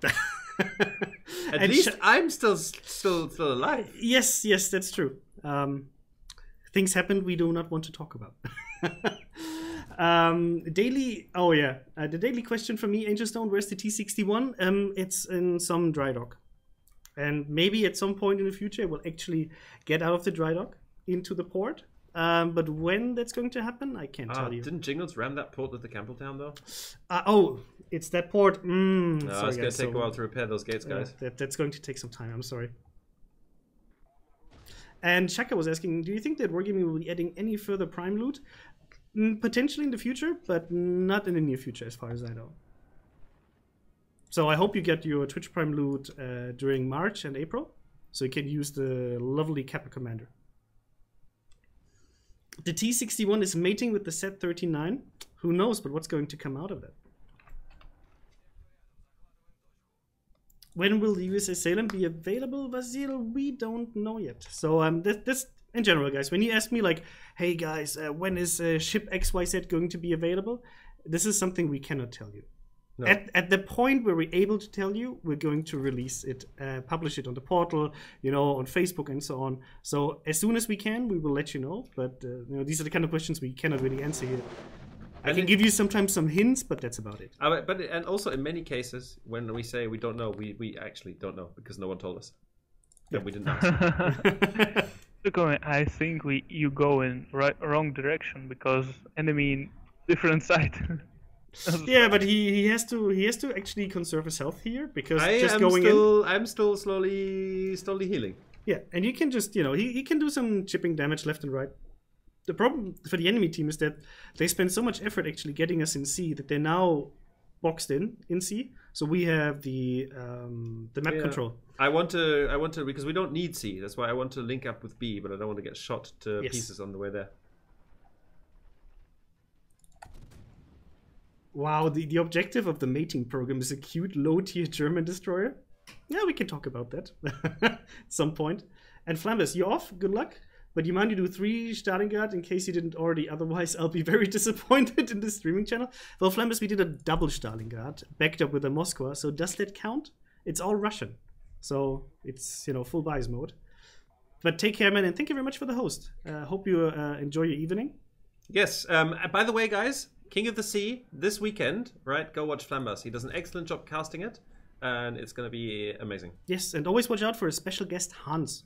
At least I'm still alive. Yes, that's true. Things happened we do not want to talk about. Daily. Oh yeah, the daily question for me, Angelstone. Where's the T61? It's in some dry dock, and maybe at some point in the future we'll actually get out of the dry dock into the port. But when that's going to happen, I can't tell you. Didn't Jingles ram that port with the Campbelltown though? Oh, it's that port. No, sorry, it's going to guys. take a while to repair those gates, guys. That's going to take some time. I'm sorry. And Shaka was asking, do you think that Wargaming will be adding any further Prime loot? Potentially in the future, but not in the near future, as far as I know. So I hope you get your Twitch Prime loot during March and April, so you can use the lovely Kappa Commander. The T61 is mating with the Z39. Who knows, but what's going to come out of that? When will the USS Salem be available, Vasil? We don't know yet. So this in general, guys. When you ask me like, hey guys, when is ship XYZ going to be available? This is something we cannot tell you. No. At the point where we're able to tell you, we're going to release it, publish it on the portal, on Facebook and so on. So as soon as we can, we will let you know. But these are the kind of questions we cannot really answer here. I can give you sometimes some hints, but that's about it. And also in many cases, when we say we don't know, we actually don't know because no one told us that we didn't ask. I think you go in wrong direction because enemy in different side. Yeah, but he has to actually conserve his health here because just I'm still slowly healing. Yeah, and you can just he can do some chipping damage left and right. The problem for the enemy team is that they spend so much effort actually getting us in C that they're now boxed in C. So we have the map control. I want to because we don't need C. That's why I want to link up with B, but I don't want to get shot to pieces on the way there. Wow, the objective of the mating program is a cute low-tier German destroyer. Yeah, we can talk about that at some point. And Flambus, you're off. Good luck. But you mind you do 3 Stalingrad in case you didn't already. Otherwise, I'll be very disappointed in the streaming channel. Well, Flambus, we did a double Stalingrad, backed up with a Moskwa. So does that count? It's all Russian. So it's, full buys mode. But take care, man, and thank you very much for the host. Hope you enjoy your evening. Yes. By the way, guys, King of the Sea this weekend, right? Go watch Flambus. He does an excellent job casting it, and it's going to be amazing. Yes, and always watch out for a special guest, Hans.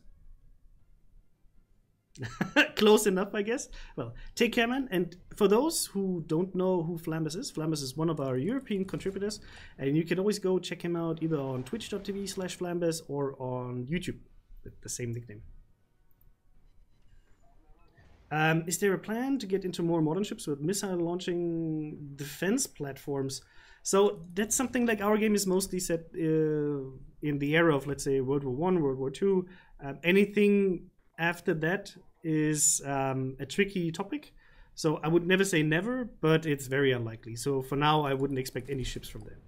Close enough, I guess. Well, take care, man. And for those who don't know who Flambus is one of our European contributors, and you can always go check him out either on twitch.tv/Flambus or on YouTube with the same nickname. Is there a plan to get into more modern ships with missile launching defense platforms? So that's something like our game is mostly set in the era of, let's say, World War I, World War II. Anything after that is a tricky topic. So I would never say never, but it's very unlikely. So for now, I wouldn't expect any ships from there.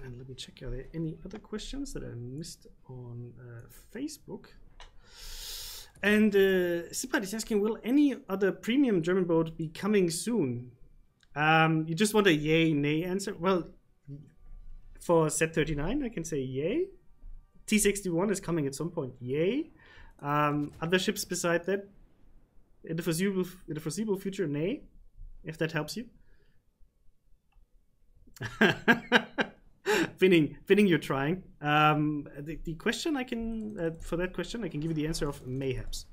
And let me check, are there any other questions that I missed on Facebook? And Sipat is asking, will any other premium German boat be coming soon? You just want a yay, nay answer? Well, for Z39, I can say yay. T61 is coming at some point, yay. Other ships beside that, in the foreseeable future, nay, if that helps you. Finning, you're trying. The question I can, for that question, I can give you the answer of mayhaps.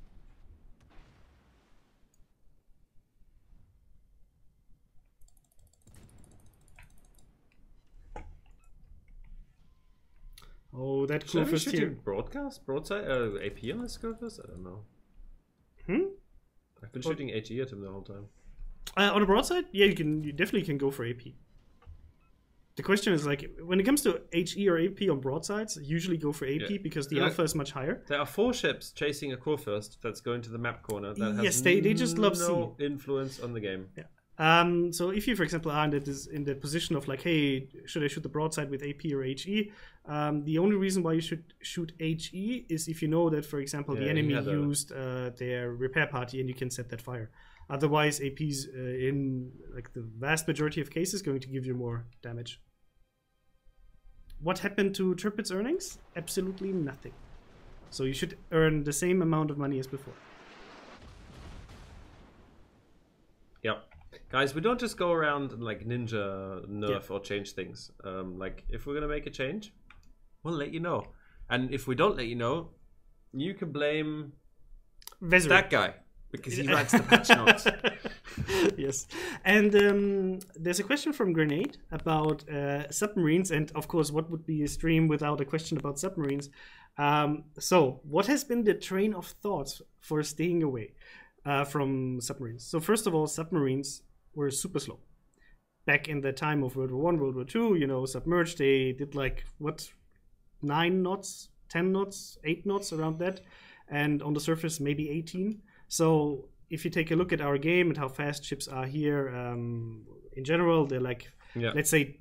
Oh, that cool first here. Broadside, AP on this first? I don't know. I've been shooting HE at him the whole time. On a broadside, yeah, you definitely can go for AP. The question is, like, when it comes to HE or AP on broadsides, usually go for AP because the alpha is much higher. There are 4 ships chasing a Kurfürst that's going to the map corner. That has they just love no influence on the game. Yeah. So if you, for example, are in the position of like, hey, should I shoot the broadside with AP or HE? The only reason why you should shoot HE is if you know that, for example, the enemy used their repair party and you can set that fire. Otherwise, AP's in like the vast majority of cases going to give you more damage. What happened to Turpit's earnings? Absolutely nothing. So you should earn the same amount of money as before. Yep. Guys, we don't just go around and like ninja nerf or change things. Like, if we're going to make a change, we'll let you know. And if we don't let you know, you can blame that guy. Because he writes the patch notes. Yes. And there's a question from Grenade about submarines. And of course, what would be a stream without a question about submarines? So what has been the train of thoughts for staying away from submarines? So first of all, submarines were super slow. Back in the time of World War I, World War II, submerged, they did like, 9 knots, 10 knots, 8 knots, around that. And on the surface, maybe 18. So if you take a look at our game and how fast ships are here, in general, they're like, let's say,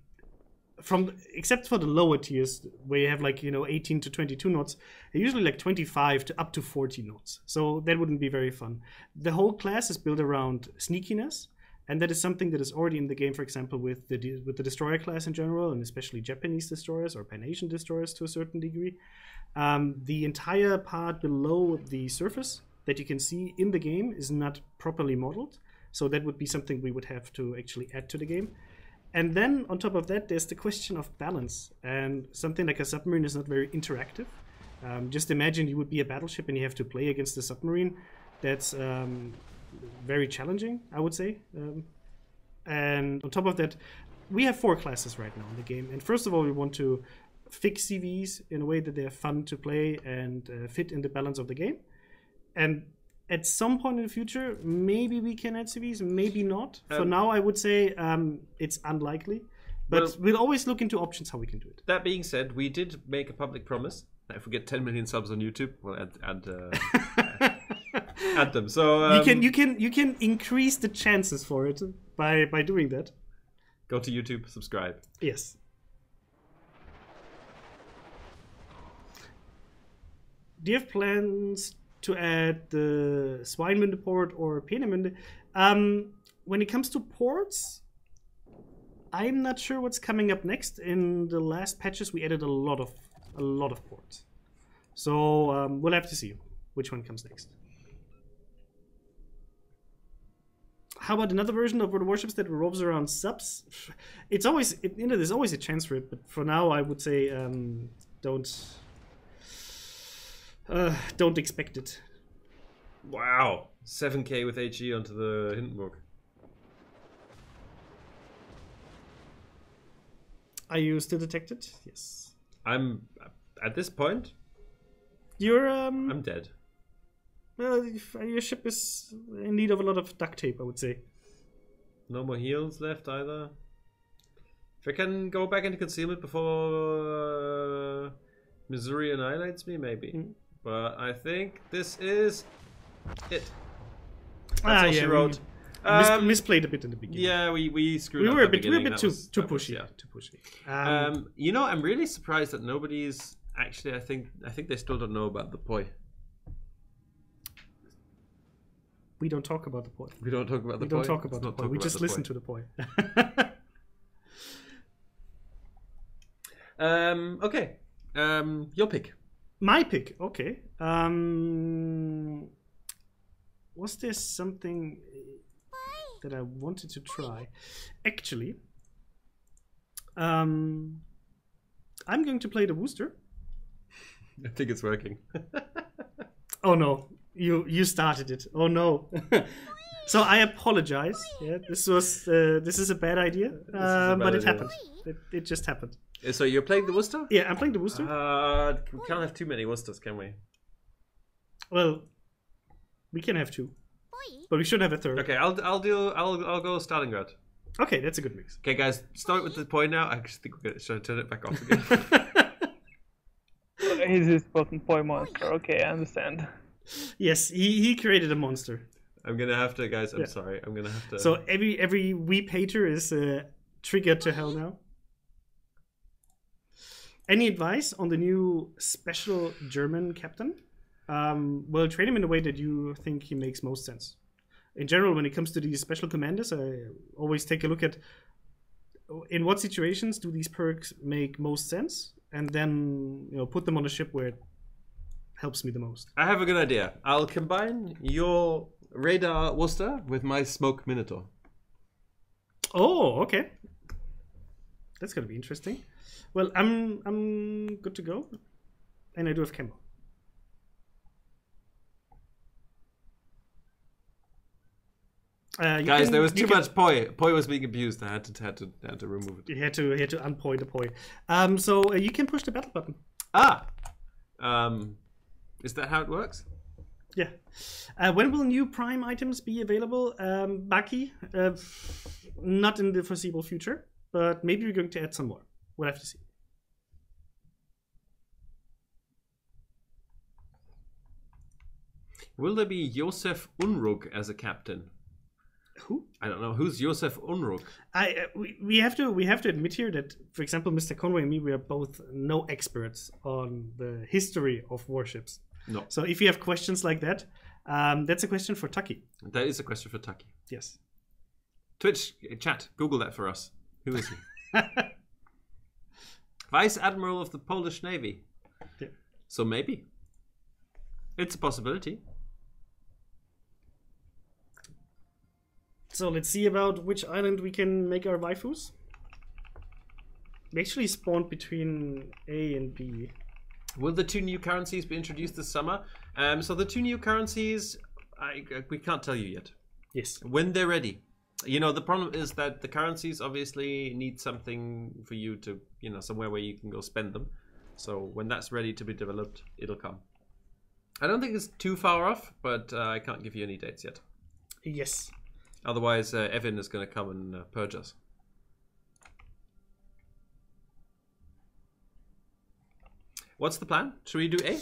except for the lower tiers where you have like 18 to 22 knots, they're usually like 25 to up to 40 knots. So that wouldn't be very fun. The whole class is built around sneakiness, and that is something that is already in the game. For example, with the destroyer class in general, and especially Japanese destroyers or Pan-Asian destroyers to a certain degree, the entire part below the surface that you can see in the game is not properly modeled. So that would be something we would have to actually add to the game. And then on top of that, there's the question of balance. And something like a submarine is not very interactive. Just imagine you would be a battleship and you have to play against a submarine. That's very challenging, I would say. And on top of that, we have 4 classes right now in the game. And first of all, we want to fix CVs in a way that they're fun to play and fit in the balance of the game. And at some point in the future, maybe we can add CVs, maybe not. For now, I would say it's unlikely. But we'll always look into options how we can do it. That being said, we did make a public promise that if we get 10 million subs on YouTube, we'll add them. So you can increase the chances for it by doing that. Go to YouTube, subscribe. Yes. Do you have plans to add the Swinemünde port or Peenemünde? When it comes to ports, I'm not sure what's coming up next. In the last patches, we added a lot of ports. So we'll have to see which one comes next. How about another version of World of Warships that revolves around subs? It's always, there's always a chance for it, but for now, I would say don't expect it. Wow, 7K with HE onto the Hindenburg. Are you still detected? Yes. I'm at this point. You're I'm dead. Well, your ship is in need of a lot of duct tape, I would say. No more heals left either. If I can go back into concealment before Missouri annihilates me, maybe. But I think this is it. That's all she wrote. Misplayed a bit in the beginning. Yeah, we screwed up. We were a bit too pushy. Yeah. Too pushy. You know, I'm really surprised that nobody's actually. I think they still don't know about the poi. We don't talk about the poi. We don't talk about the poi. We don't talk about the poi. We just listen to the poi. Okay. Your pick. My pick. Okay. Was there something that I wanted to try? Actually, I'm going to play the Wooster. I think it's working. Oh no. You started it. Oh no. So I apologize. Yeah, this is a bad idea. But it happened. It just happened. So you're playing the Worcester? Yeah, I'm playing the Worcester. We can't have too many Worcesters, can we? Well, we can have 2, but we should have a 3rd. Okay, I'll go Stalingrad. Okay, that's a good mix. Okay, guys, start with the point now. I just think we're gonna turn it back off again. He's his potent poi monster. Okay, I understand. Yes, he created a monster. I'm gonna have to, guys. I'm sorry. I'm gonna have to. So every wee pager is triggered to hell now. Any advice on the new special German captain? Well, train him in a way that you think he makes most sense. In general, when it comes to these special commanders, I always take a look at in what situations do these perks make most sense, and then put them on a ship where it helps me the most. I have a good idea. I'll combine your radar Worcester with my smoke Minotaur. Oh, okay. That's gonna be interesting. Well, I'm good to go, and I do have Camo. Guys, there was too much poi. Poi was being abused. I had to remove it. You had to unpoi the poi. So you can push the battle button. Is that how it works? Yeah. When will new Prime items be available? Baki, not in the foreseeable future, but maybe we're going to add some more. We'll have to see. Will there be Josef Unruck as a captain? Who? I don't know. Who's Josef Unruck? We have to admit here that, for example, MrConway and me, we are both no experts on the history of warships. No. So if you have questions like that, that's a question for Taki. That is a question for Taki. Yes. Twitch chat, Google that for us. Who is he? Vice Admiral of the Polish Navy. Yeah. So maybe. It's a possibility. So let's see about which island we can make our waifus. We actually spawned between A and B. Will the 2 new currencies be introduced this summer? So the 2 new currencies, we can't tell you yet. Yes. When they're ready. You know, the problem is that the currencies obviously need something for you to, you know, somewhere where you can go spend them. So when that's ready to be developed, it'll come. I don't think it's too far off, but I can't give you any dates yet. Yes. Otherwise, Evan is going to come and purge us. What's the plan? Should we do A?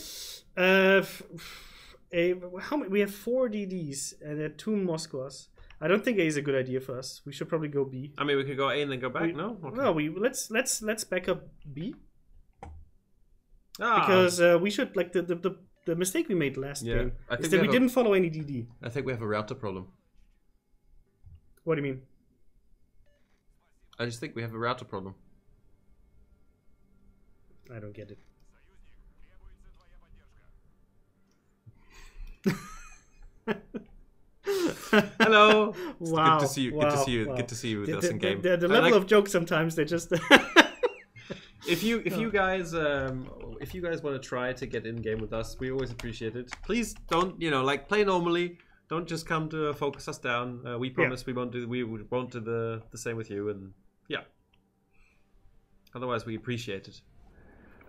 How many? We have 4 DDs and 2 Moskvas. I don't think A is a good idea for us. We should probably go B. I mean, we could go A and then go back. No. Okay. Well, let's back up B. Ah. Because we should, like, the mistake we made last game is that we didn't follow any DD. I think we have a router problem. What do you mean? I just think we have a router problem. I don't get it. Hello. Wow. Good to see you. Wow. Good to see you. Wow. Good to see you with us in game. The level of jokes sometimes they just. If you guys want to try to get in game with us, we always appreciate it. Please don't play normally. Don't just come to focus us down. We promise we won't do the same with you, and yeah. Otherwise, we appreciate it.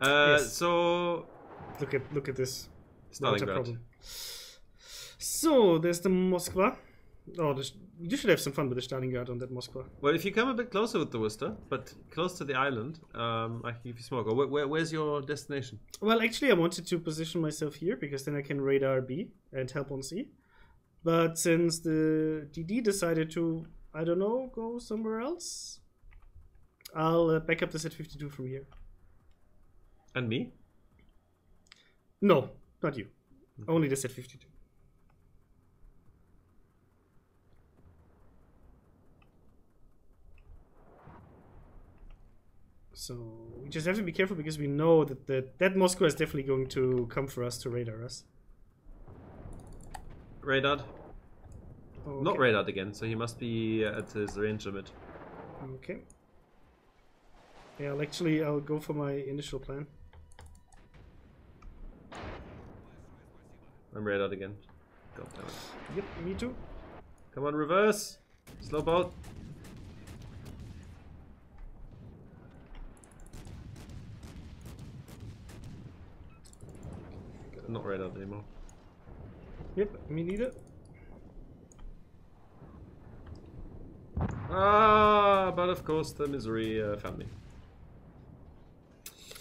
Yes. So look at this. Stalingrad. Problem. So there's the Moskva. Oh, you should have some fun with the Stalingrad on that Moskva. Well, if you come a bit closer with the Worcester, but close to the island, I can give you smoke. Where's your destination? Well, actually, I wanted to position myself here because then I can radar B and help on C. But since the DD decided to, I don't know, go somewhere else, I'll back up the Z-52 from here. And me? No, not you. Okay. Only the Z-52. So we just have to be careful because we know that Moscow is definitely going to come for us to radar us. Radar. Okay. Not radar again, so he must be at his range limit. Okay. Yeah, I'll go for my initial plan. I'm radar again. God damn it. Yep, me too. Come on, reverse! Slow boat! Not radar anymore. Yep, me neither. Ah, but of course the misery found me.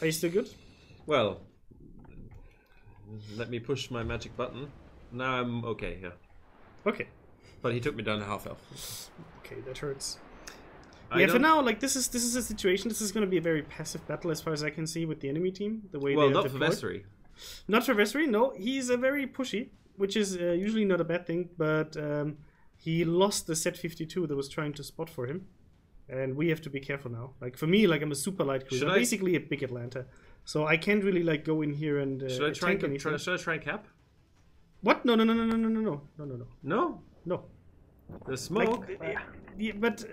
Are you still good? Well, let me push my magic button. Now I'm okay, yeah. Okay. But he took me down to half health. Okay, that hurts. Yeah, for now, like this is a situation. This is going to be a very passive battle, as far as I can see, with the enemy team. The way well, they not for Vessery. Not for Vessery. No, he's a very pushy, which is usually not a bad thing. But he lost the Z-52 that was trying to spot for him, and we have to be careful now. Like for me, like I'm a super light cruiser, basically a big Atlanta, so I can't really like go in here and should I try and cap? What? No. No. The smoke. Like, yeah, but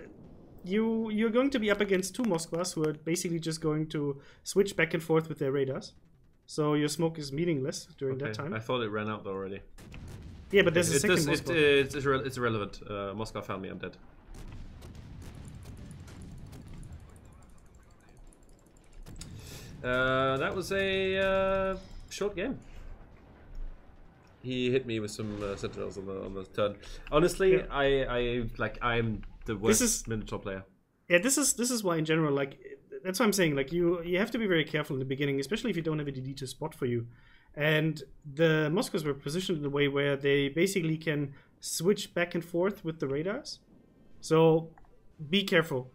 you're going to be up against 2 Moskvas who are basically just going to switch back and forth with their radars. So your smoke is meaningless during that time. I thought it ran out already. Yeah, but there's a second Moskva. It's irrelevant. Moscow found me, I'm dead. That was a short game. He hit me with some sentinels on the turn. Honestly, yeah. I'm the worst Minotaur player. Yeah, this is why in general, like, that's what I'm saying. Like you have to be very careful in the beginning, especially if you don't have a DD to spot for you. And the Moskvas were positioned in a way where they basically can switch back and forth with the radars. So be careful,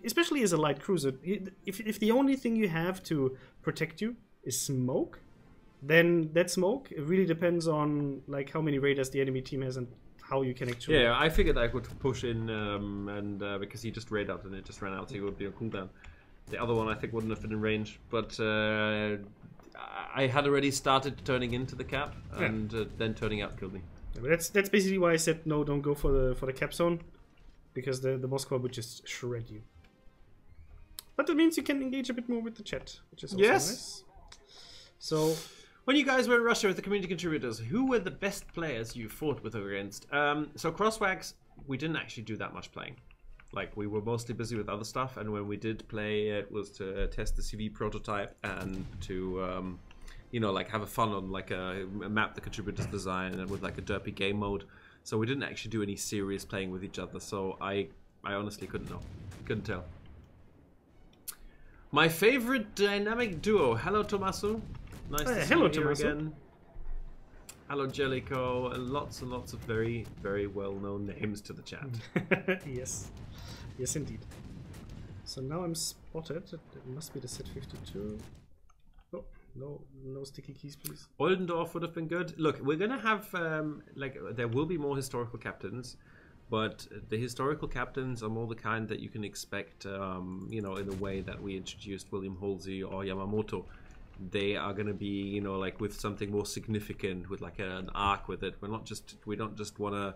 especially as a light cruiser. If the only thing you have to protect you is smoke, then that smoke, it really depends on like how many radars the enemy team has and how you can actually... Yeah, I figured I could push in and because he just radared and it just ran out, so he would be on cooldown. The other one I think wouldn't have been in range, but I had already started turning into the cap, and then turning out killed me. Yeah, but that's basically why I said no, don't go for the cap zone, because the Moskva would just shred you. But that means you can engage a bit more with the chat, which is also nice. So, when you guys were in Russia with the community contributors, who were the best players you fought with or against? So Crosswags, we didn't actually do that much playing. Like, we were mostly busy with other stuff, and when we did play, it was to test the CV prototype and to, you know, like have a fun on like a map the contributors design and with like a derpy game mode. So we didn't actually do any serious playing with each other. So I honestly couldn't tell. My favorite dynamic duo. Hello, Tommaso. Nice to see you here again. Hello, Jellico. And lots of very, very well-known names to the chat. Yes. Yes, indeed. So now I'm spotted. It must be the set 52. Oh, no sticky keys, please. Oldendorf would have been good. Look, we're going to have, like, there will be more historical captains. But the historical captains are more the kind that you can expect, you know, in the way that we introduced William Halsey or Yamamoto. They are going to be, you know, like with something more significant, with like an arc with it. We don't just want to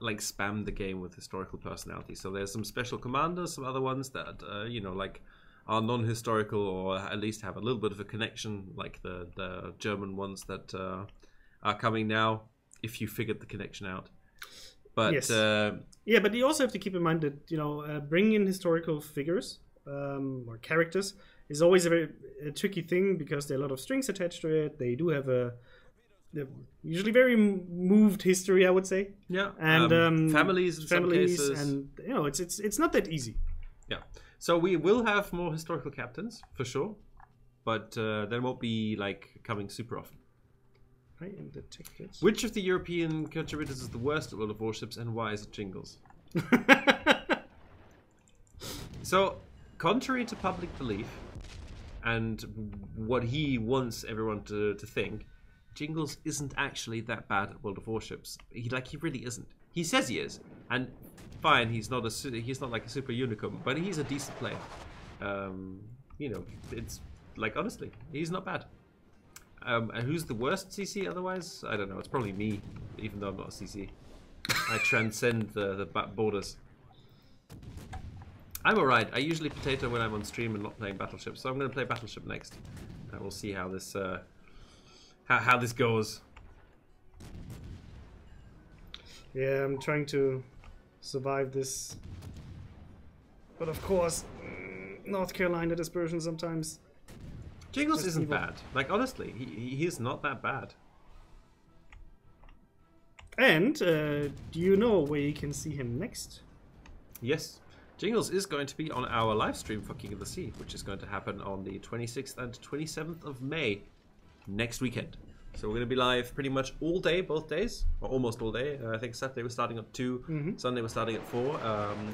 like spam the game with historical personalities. So there's some special commanders, some other ones that, you know, like are non-historical or at least have a little bit of a connection, like the German ones that are coming now, if you figured the connection out. But yes. Yeah, but you also have to keep in mind that, you know, bringing in historical figures or characters is always a tricky thing because there are a lot of strings attached to it. They do have usually very moved history, I would say. Yeah, and families in some cases, and you know, it's not that easy. Yeah, so we will have more historical captains for sure, but they won't be like coming super often. I am detected. Which of the European contributors is the worst at World of Warships, and why is it Jingles? So, contrary to public belief, and what he wants everyone to think, Jingles isn't actually that bad at World of Warships. He really isn't. He says he is, and fine, he's not like a super unicum, but he's a decent player. You know, it's like honestly, he's not bad. And who's the worst CC otherwise? I don't know. It's probably me, even though I'm not a CC. I transcend the borders. I'm alright. I usually potato when I'm on stream and not playing Battleship, so I'm going to play Battleship next. And we'll see how this how this goes. Yeah, I'm trying to survive this. But of course, North Carolina dispersion sometimes. Jingles isn't bad. Like, honestly, he is not that bad. And, do you know where you can see him next? Yes. Jingles is going to be on our live stream for King of the Sea, which is going to happen on the 26th and 27th of May next weekend. So we're going to be live pretty much all day, both days, or almost all day. I think Saturday we're starting at 2, Sunday we're starting at 4.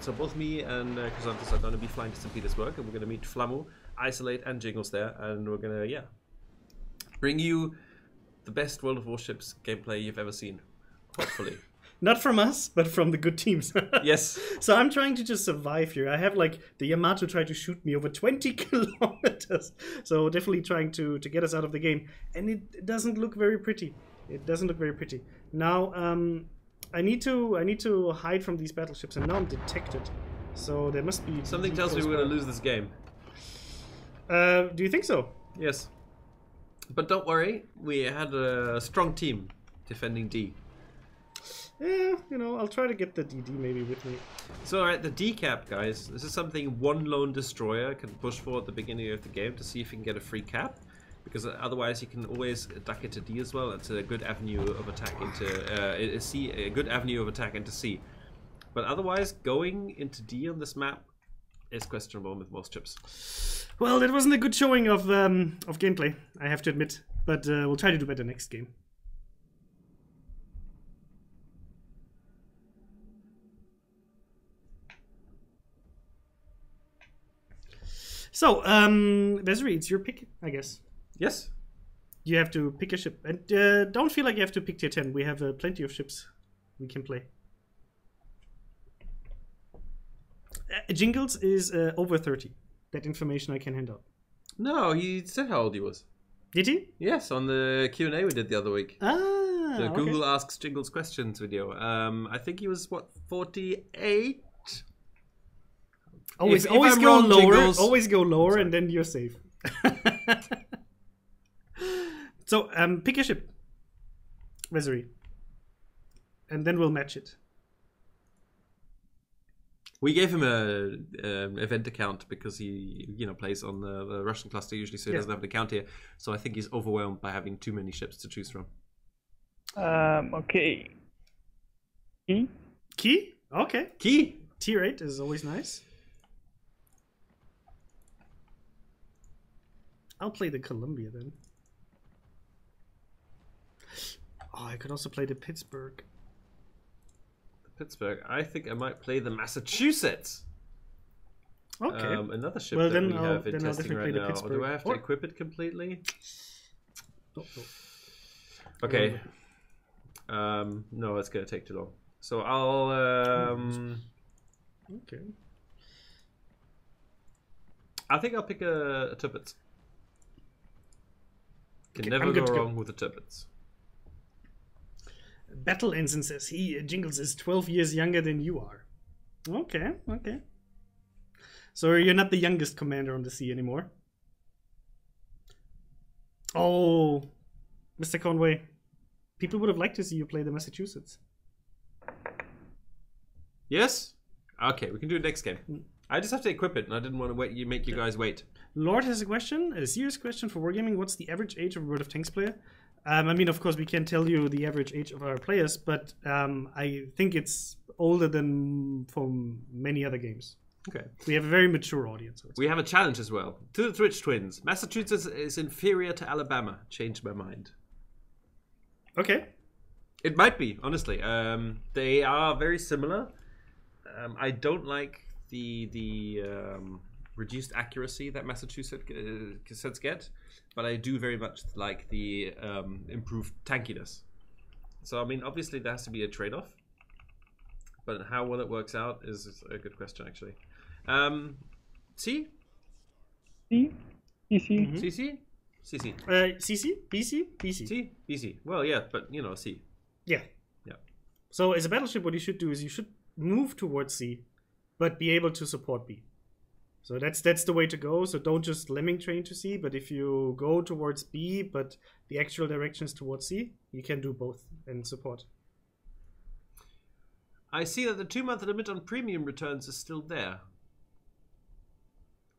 So both me and Crysantos are going to be flying to St. Petersburg, and we're going to meet Flamu, Isolate, and Jingles there, and we're going to, bring you the best World of Warships gameplay you've ever seen. Hopefully. Not from us, but from the good teams. Yes. So I'm trying to just survive here. I have like the Yamato try to shoot me over 20 kilometers. So definitely trying to get us out of the game. And it doesn't look very pretty. It doesn't look very pretty. Now I need to hide from these battleships, and now I'm detected. So there must be something tells me we're going to lose this game. Do you think so? Yes. But don't worry, we had a strong team defending D. Yeah, you know, I'll try to get the DD maybe with me. So, alright, the D cap, guys. This is something one lone destroyer can push for at the beginning of the game to see if he can get a free cap. Because otherwise you can always duck into D as well. It's a good avenue of attack into C, a good avenue of attack into C. But otherwise, going into D on this map is questionable with most ships. Well, that wasn't a good showing of gameplay, I have to admit. But we'll try to do better next game. So, Vesri, it's your pick, I guess. Yes. You have to pick a ship. And don't feel like you have to pick tier 10. We have plenty of ships we can play. Jingles is over 30. That information I can hand out. No, he said how old he was. Did he? Yes, on the Q&A we did the other week. Ah, the Google Asks Jingles Questions video. I think he was, what, 48? Always if go I'm lower. wrong, Jingles- Always go lower, and then you're safe. So pick a ship, Vessery, and then we'll match it. We gave him a event account because he, plays on the Russian cluster usually, so he doesn't have an account here. So I think he's overwhelmed by having too many ships to choose from. Okay. Key? Key? Okay. Key. Tier 8 is always nice. I'll play the Columbia then. Oh, I could also play the Pittsburgh. Pittsburgh. I think I might play the Massachusetts. Okay. Another ship Well, that then we I'll- have in then I'll testing definitely right play the now. Or do Pittsburgh. I have to Or- equip it completely? No. Okay. No, it's gonna take too long. So I'll. Okay. I think I'll pick a Tippets. Can Okay, never I'm go good to go. wrong with the Tippets. Battle Ensign says Jingles is 12 years younger than you are. Okay. So you're not the youngest commander on the sea anymore. Oh, Mr. Conway. People would have liked to see you play the Massachusetts. Yes. Okay, we can do it next game. I just have to equip it, and I didn't want to make you guys wait. Lord has a question, a serious question for Wargaming. What's the average age of a World of Tanks player? I mean, of course, we can't tell you the average age of our players, but I think it's older than from many other games. Okay. We have a very mature audience. We have a challenge as well. To the Twitch twins. Massachusetts is inferior to Alabama. Changed my mind. Okay. It might be, honestly. They are very similar. I don't like the reduced accuracy that Massachusetts get, but I do very much like the improved tankiness. So, I mean, obviously there has to be a trade-off, but how well it works out is a good question, actually. C? C? PC? CC? CC. CC? BC? BC. C? BC. Well, yeah, but, C. Yeah. Yeah. So as a battleship, what you should do is you should move towards C, but be able to support B. So that's the way to go. So don't just lemming train to C, but if you go towards B, but the actual direction is towards C, you can do both and support. I see that the 2-month limit on premium returns is still there.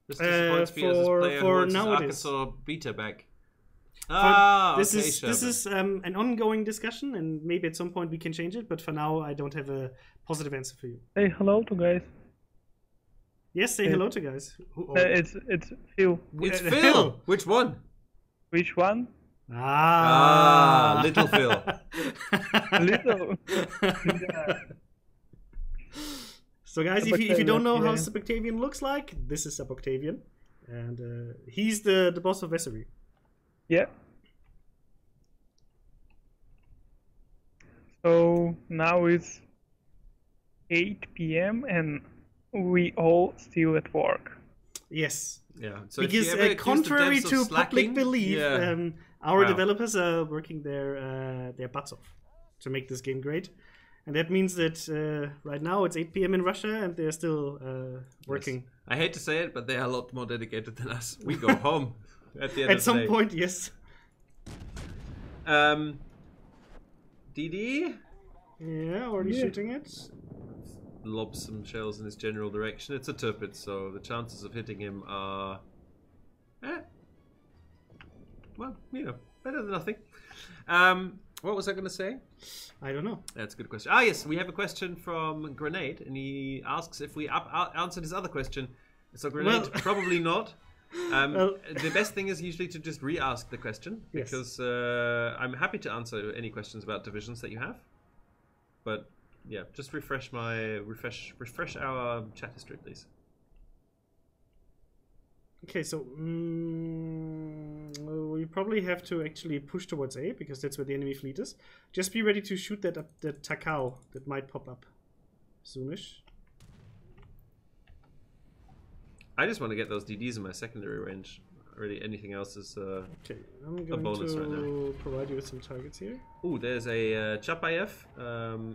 This disappoints me as a player who wants his Arkansas beta back. This is an ongoing discussion, and maybe at some point we can change it. But for now, I don't have a positive answer for you. Say hello to guys. Yes, say hello to guys. It's Phil. It's Phil. Which one? Which one? Little Phil. Little. Yeah. So guys, if you don't know how Suboctavian looks like, this is Suboctavian, and he's the boss of Vessery. Yeah. So now it's 8 p.m. and we all still at work. Yes. Yeah. So because contrary to public belief, our developers are working their butts off to make this game great. And that means that right now it's 8 p.m. in Russia and they're still working. Yes. I hate to say it, but they are a lot more dedicated than us. We go home at the end at of the some day. point, yes. DD? Yeah, already shooting it. Lob some shells in his general direction. It's a Tirpitz, so the chances of hitting him are... well, better than nothing. What was I going to say? I don't know. That's a good question. Yes, we have a question from Grenade, and he asks if we answered his other question. So Grenade, probably not. The best thing is usually to just re-ask the question, because I'm happy to answer any questions about divisions that you have. But yeah, just refresh our chat history, please. Okay, so we probably have to actually push towards A, because that's where the enemy fleet is. Just be ready to shoot that Takao that might pop up soonish. I just want to get those DDs in my secondary range. Really, anything else is okay, I'm going bonus to right now. provide you with some targets here. Ooh, there's a Chapayev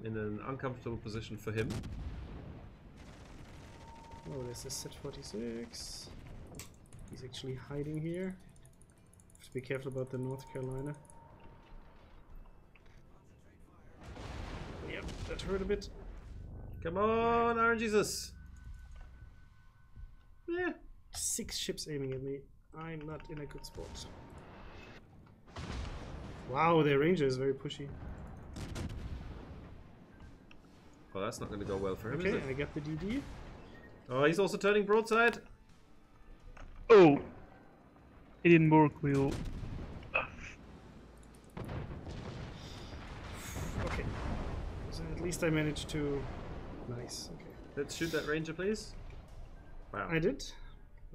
in an uncomfortable position for him. Oh, there's a set 46. He's actually hiding here. Have to be careful about the North Carolina. Yep, that hurt a bit. Come on, Iron Jesus. Yeah. 6 ships aiming at me. I'm not in a good spot. Wow, their ranger is very pushy. Well, that's not going to go well for him, Okay, is it? I got the DD. Oh, he's also turning broadside. Oh! It didn't work well. Okay. So at least I managed to... Nice, okay. Let's shoot that ranger, please. Wow. I did.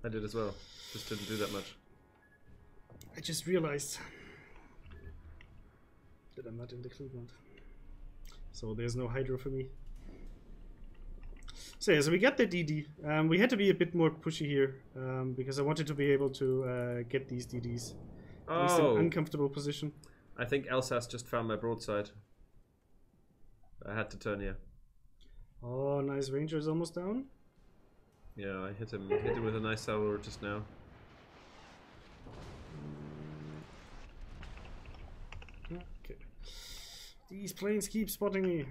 I did as well. Just didn't do that much. I just realized that I'm not in the Cleveland. So there's no hydro for me. So yeah, so we got the DD. We had to be a bit more pushy here because I wanted to be able to get these DDs. At least in an uncomfortable position. I think Alsace just found my broadside. I had to turn here. Oh, nice. Ranger is almost down. Yeah, I hit him with a nice salvo just now. Okay. These planes keep spotting me.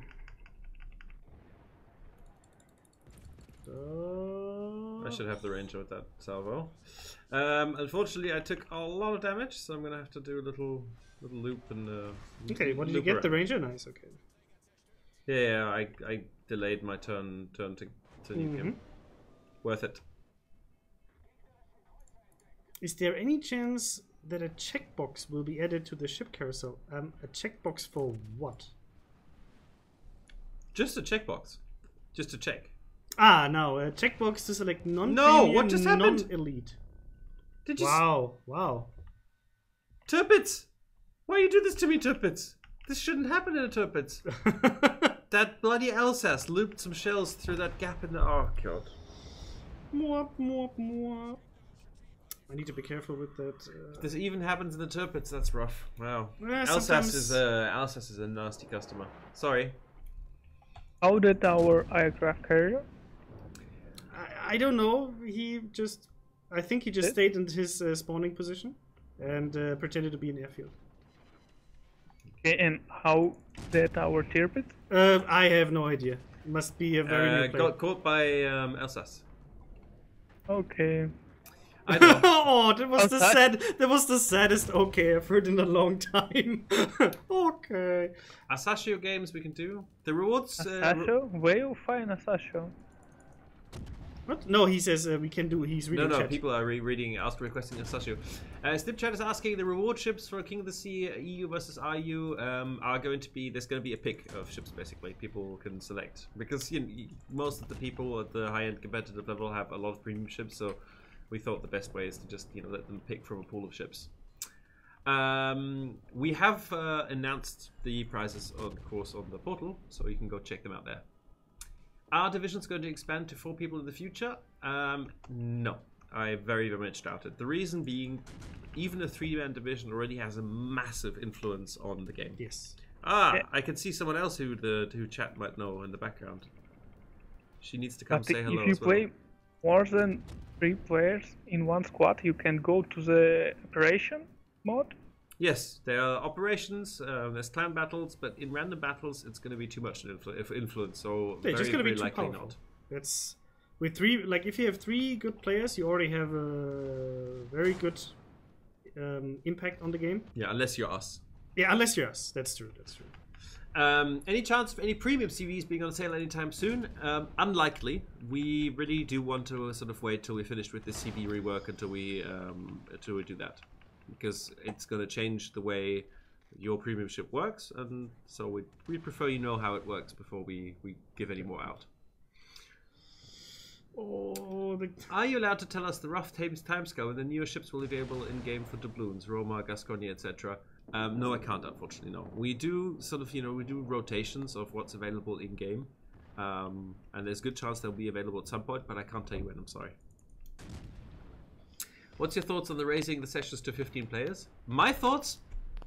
I should have the ranger with that salvo. Unfortunately, I took a lot of damage, so I'm gonna have to do a little loop and. Okay, what did you get? around. The ranger, nice. Okay. Yeah, I delayed my turn to nuke him. Worth it. Is there any chance that a checkbox will be added to the ship carousel? A checkbox for what? Just a checkbox, just to check. Ah, no, a checkbox to select non-premium, No, what just happened? non-elite. Did you? Wow. Turpits! Why you do this to me, Turpits? This shouldn't happen in a Turpits. That bloody Alsace looped some shells through that gap in the. Oh god. Mwah. I need to be careful with that. If this even happens in the Turpits, that's rough. Wow. Sometimes... Alsace is a nasty customer. Sorry. How did our aircraft carrier? I don't know. I think he just stayed in his spawning position and pretended to be an airfield. Okay, and how did our Tirpit? I have no idea. Must be a very new player. Got caught by Alsace. Okay. I know. Oh, that was the saddest okay I've heard in a long time. Okay. Asashio games we can do. The rewards. Asashio? Where you find Asashio? What? No, he says we can do. He's reading No, chat. people are requesting Asashio. Snipchat is asking the reward ships for King of the Sea EU versus RU are going to be. There's going to be a pick of ships basically. People can select because most of the people at the high-end competitive level have a lot of premium ships. So we thought the best way is to just let them pick from a pool of ships. We have announced the prizes, of course, on the portal, so you can go check them out there. Our division's going to expand to 4 people in the future? No, I very, very much doubt it. The reason being, even a 3-man division already has a massive influence on the game. Yes. I can see someone else who chat might know in the background. She needs to come say hello if you as well. play more than 3 players in one squad, you can go to the operation mode. Yes, there are operations, there's clan battles, but in random battles it's going to be too much influence, so It's just going to be too likely powerful. not. That's with 3. Like if you have 3 good players, you already have a very good impact on the game. Yeah, unless you're us. Yeah, unless you're us. That's true. Any chance of any premium CVs being on sale anytime soon? Unlikely. We really do want to sort of wait till we finish with this CV rework until we do that, because it's going to change the way your premium ship works, and so we prefer how it works before we give any more out. Are you allowed to tell us the rough timescale when the newer ships will be available in game for doubloons, Roma, Gascogne, etc.? No, I can't, unfortunately. No, we do sort of we do rotations of what's available in game, and there's a good chance they'll be available at some point, but I can't tell you when. I'm sorry. What's your thoughts on the raising the sessions to 15 players? My thoughts?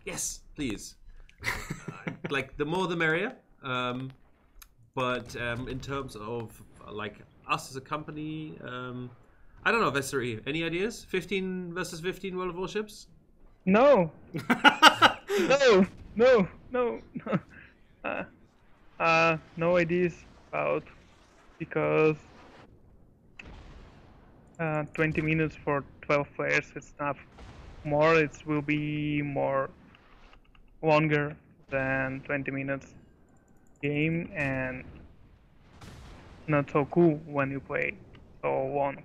Yes, please. Like the more the merrier. But in terms of like us as a company. I don't know, Vessery, any ideas? 15 versus 15 World of Warships? No. No. No ideas about, because 20 minutes for 12 players is not more. It will be more longer than 20 minutes game, and not so cool when you play so long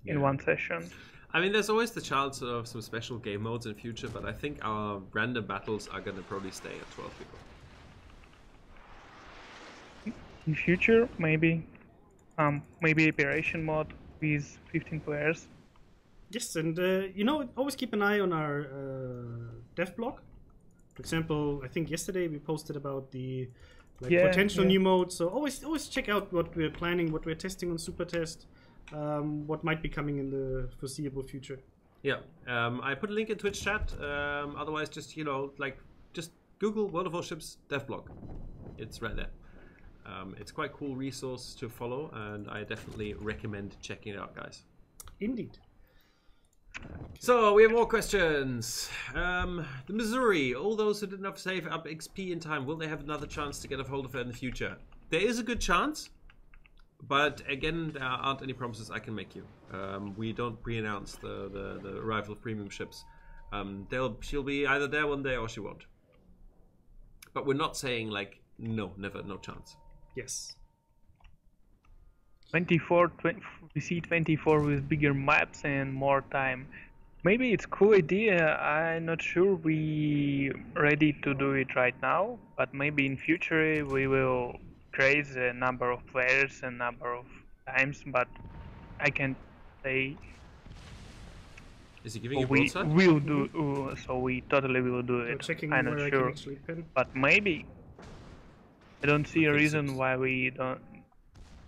in one session. I mean, there's always the chance of some special game modes in future, but I think our random battles are going to probably stay at 12 people. In future, maybe operation mode with 15 players. Yes, and you know, always keep an eye on our dev blog. For example, I think yesterday we posted about the potential new modes. So always check out what we're planning, what we're testing on Super Test, what might be coming in the foreseeable future. Yeah, I put a link in Twitch chat. Otherwise, just just Google World of Warships dev blog. It's right there. It's quite a cool resource to follow, and I definitely recommend checking it out, guys. Indeed. So we have more questions. The Missouri, all those who did not save up XP in time, will they have another chance to get a hold of it in the future? There is a good chance, but again, there aren't any promises I can make you. We don't pre-announce the arrival of premium ships. She'll be either there one day or she won't. But we're not saying like no, never, no chance. Yes. 24, we see 24 with bigger maps and more time. Maybe it's a cool idea. I'm not sure we ready to do it right now, but maybe in future we will increase the number of players and number of times, but I can't say. Is he giving you broadside? We will do, so we totally will do it. Checking I'm where not I sure, can actually pin. but maybe. I don't see a reason why we don't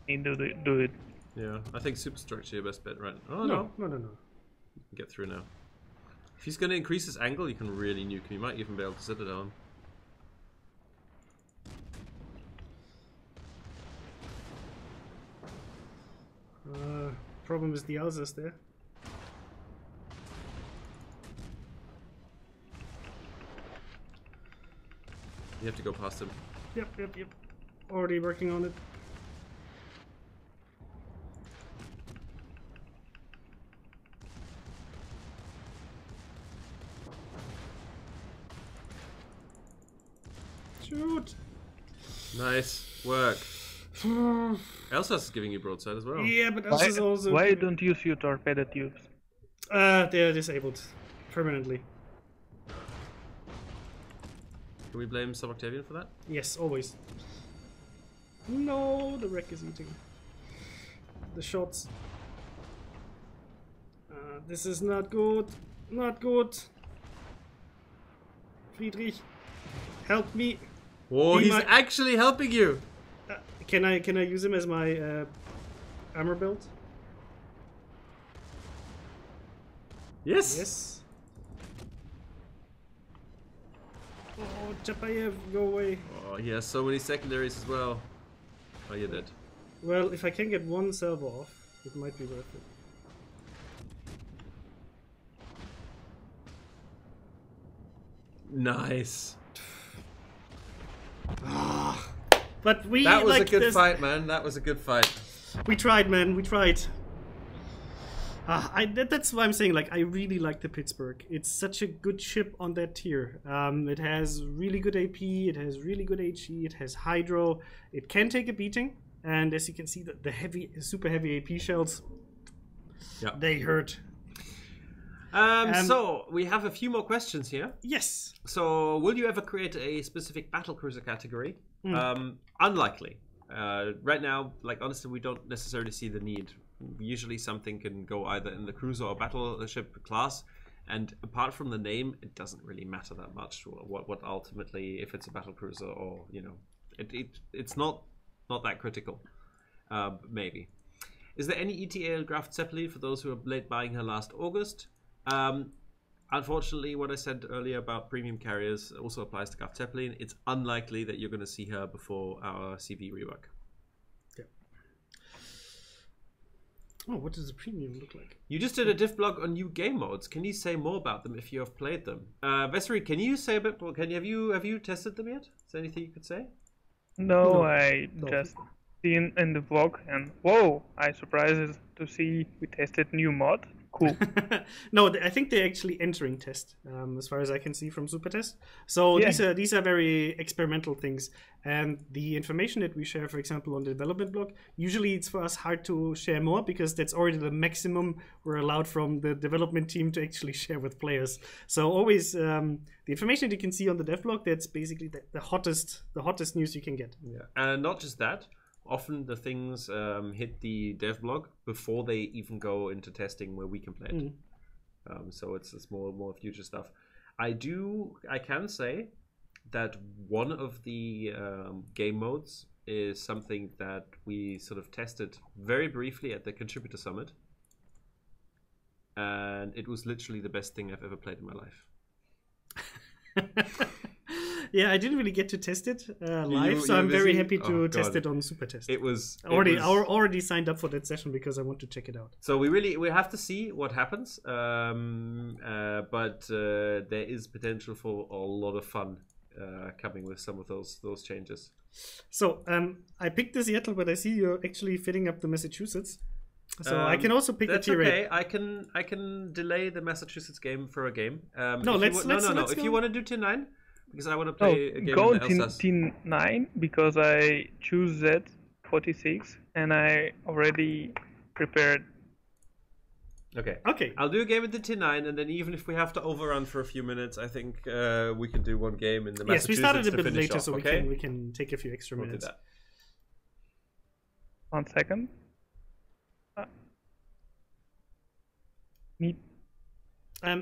need to do it. Yeah, I think superstructure your best bet, right? Oh No. You can get through now. If he's going to increase his angle, you can really nuke him. You might even be able to sit it down. Problem is the Alsace there. You have to go past him. Yep. Already working on it. Shoot! Nice work. Elsa's is giving you broadside as well. Yeah, but Elsa's also... Why don't you use your torpedo tubes? They're disabled. Permanently. Can we blame Sub-Octavian for that? Yes, always. No, the wreck is eating the shots. This is not good. Not good. Friedrich, help me. Oh, he's actually helping you. Can I use him as my armor belt? Yes. Yes. Oh, Chapayev, go away. Oh, he has so many secondaries as well. Oh, you're dead. Well, if I can get one salvo off, it might be worth it. Nice. But we That was like a good this. fight, man. That was a good fight. We tried, man. We tried. That's why I'm saying, like, I really like the Pittsburgh. It's such a good ship on that tier. It has really good AP, it has really good HE, it has Hydro. It can take a beating, and as you can see, the heavy, super heavy AP shells, they hurt. So, we have a few more questions here. Yes. So, will you ever create a specific Battlecruiser category? Unlikely. Right now, like, honestly, we don't necessarily see the need. Usually something can go either in the cruiser or battleship class, and apart from the name, it doesn't really matter that much what ultimately, if it's a battlecruiser or, you know, it's not that critical. Maybe. Is there any ETA Graf Zeppelin for those who are late buying her last August? Unfortunately, what I said earlier about premium carriers also applies to Graf Zeppelin. It's unlikely that you're going to see her before our CV rework. Oh, what does the premium look like? You just did a diff blog on new game modes. Can you say more about them if you have played them? Vessery, can you say a bit more? Have you tested them yet? Is there anything you could say? No, I just seen in the vlog, and whoa, I surprised to see we tested new mod. Cool. No, I think they're actually entering test, as far as I can see from Super Test. So these are very experimental things, and the information that we share, for example, on the development blog, usually it's for us hard to share more because that's already the maximum we're allowed from the development team to actually share with players. So always the information that you can see on the dev blog, that's basically the hottest news you can get. Yeah, and not just that. Often the things hit the dev blog before they even go into testing where we can play it. So it's more future stuff. I can say that one of the game modes is something that we sort of tested very briefly at the Contributor Summit. And it was literally the best thing I've ever played in my life. Yeah, I didn't really get to test it live, so I'm very happy to test it on Super Test. I already signed up for that session because I want to check it out. So we have to see what happens, but there is potential for a lot of fun coming with some of those changes. So I picked the Seattle, but I see you're actually fitting up the Massachusetts. So I can also pick the tier 8. Okay. I can delay the Massachusetts game for a game. Let's if you want to do tier 9. Because I want to play a game go in Alsace. Team 9 because I choose Z46 and I already prepared. Okay. Okay. I'll do a game with the tier 9, and then even if we have to overrun for a few minutes, I think we can do one game in the Massachusetts. Yes, we started a bit later, off, so okay? we can take a few extra minutes. Do that. 1 second. Need.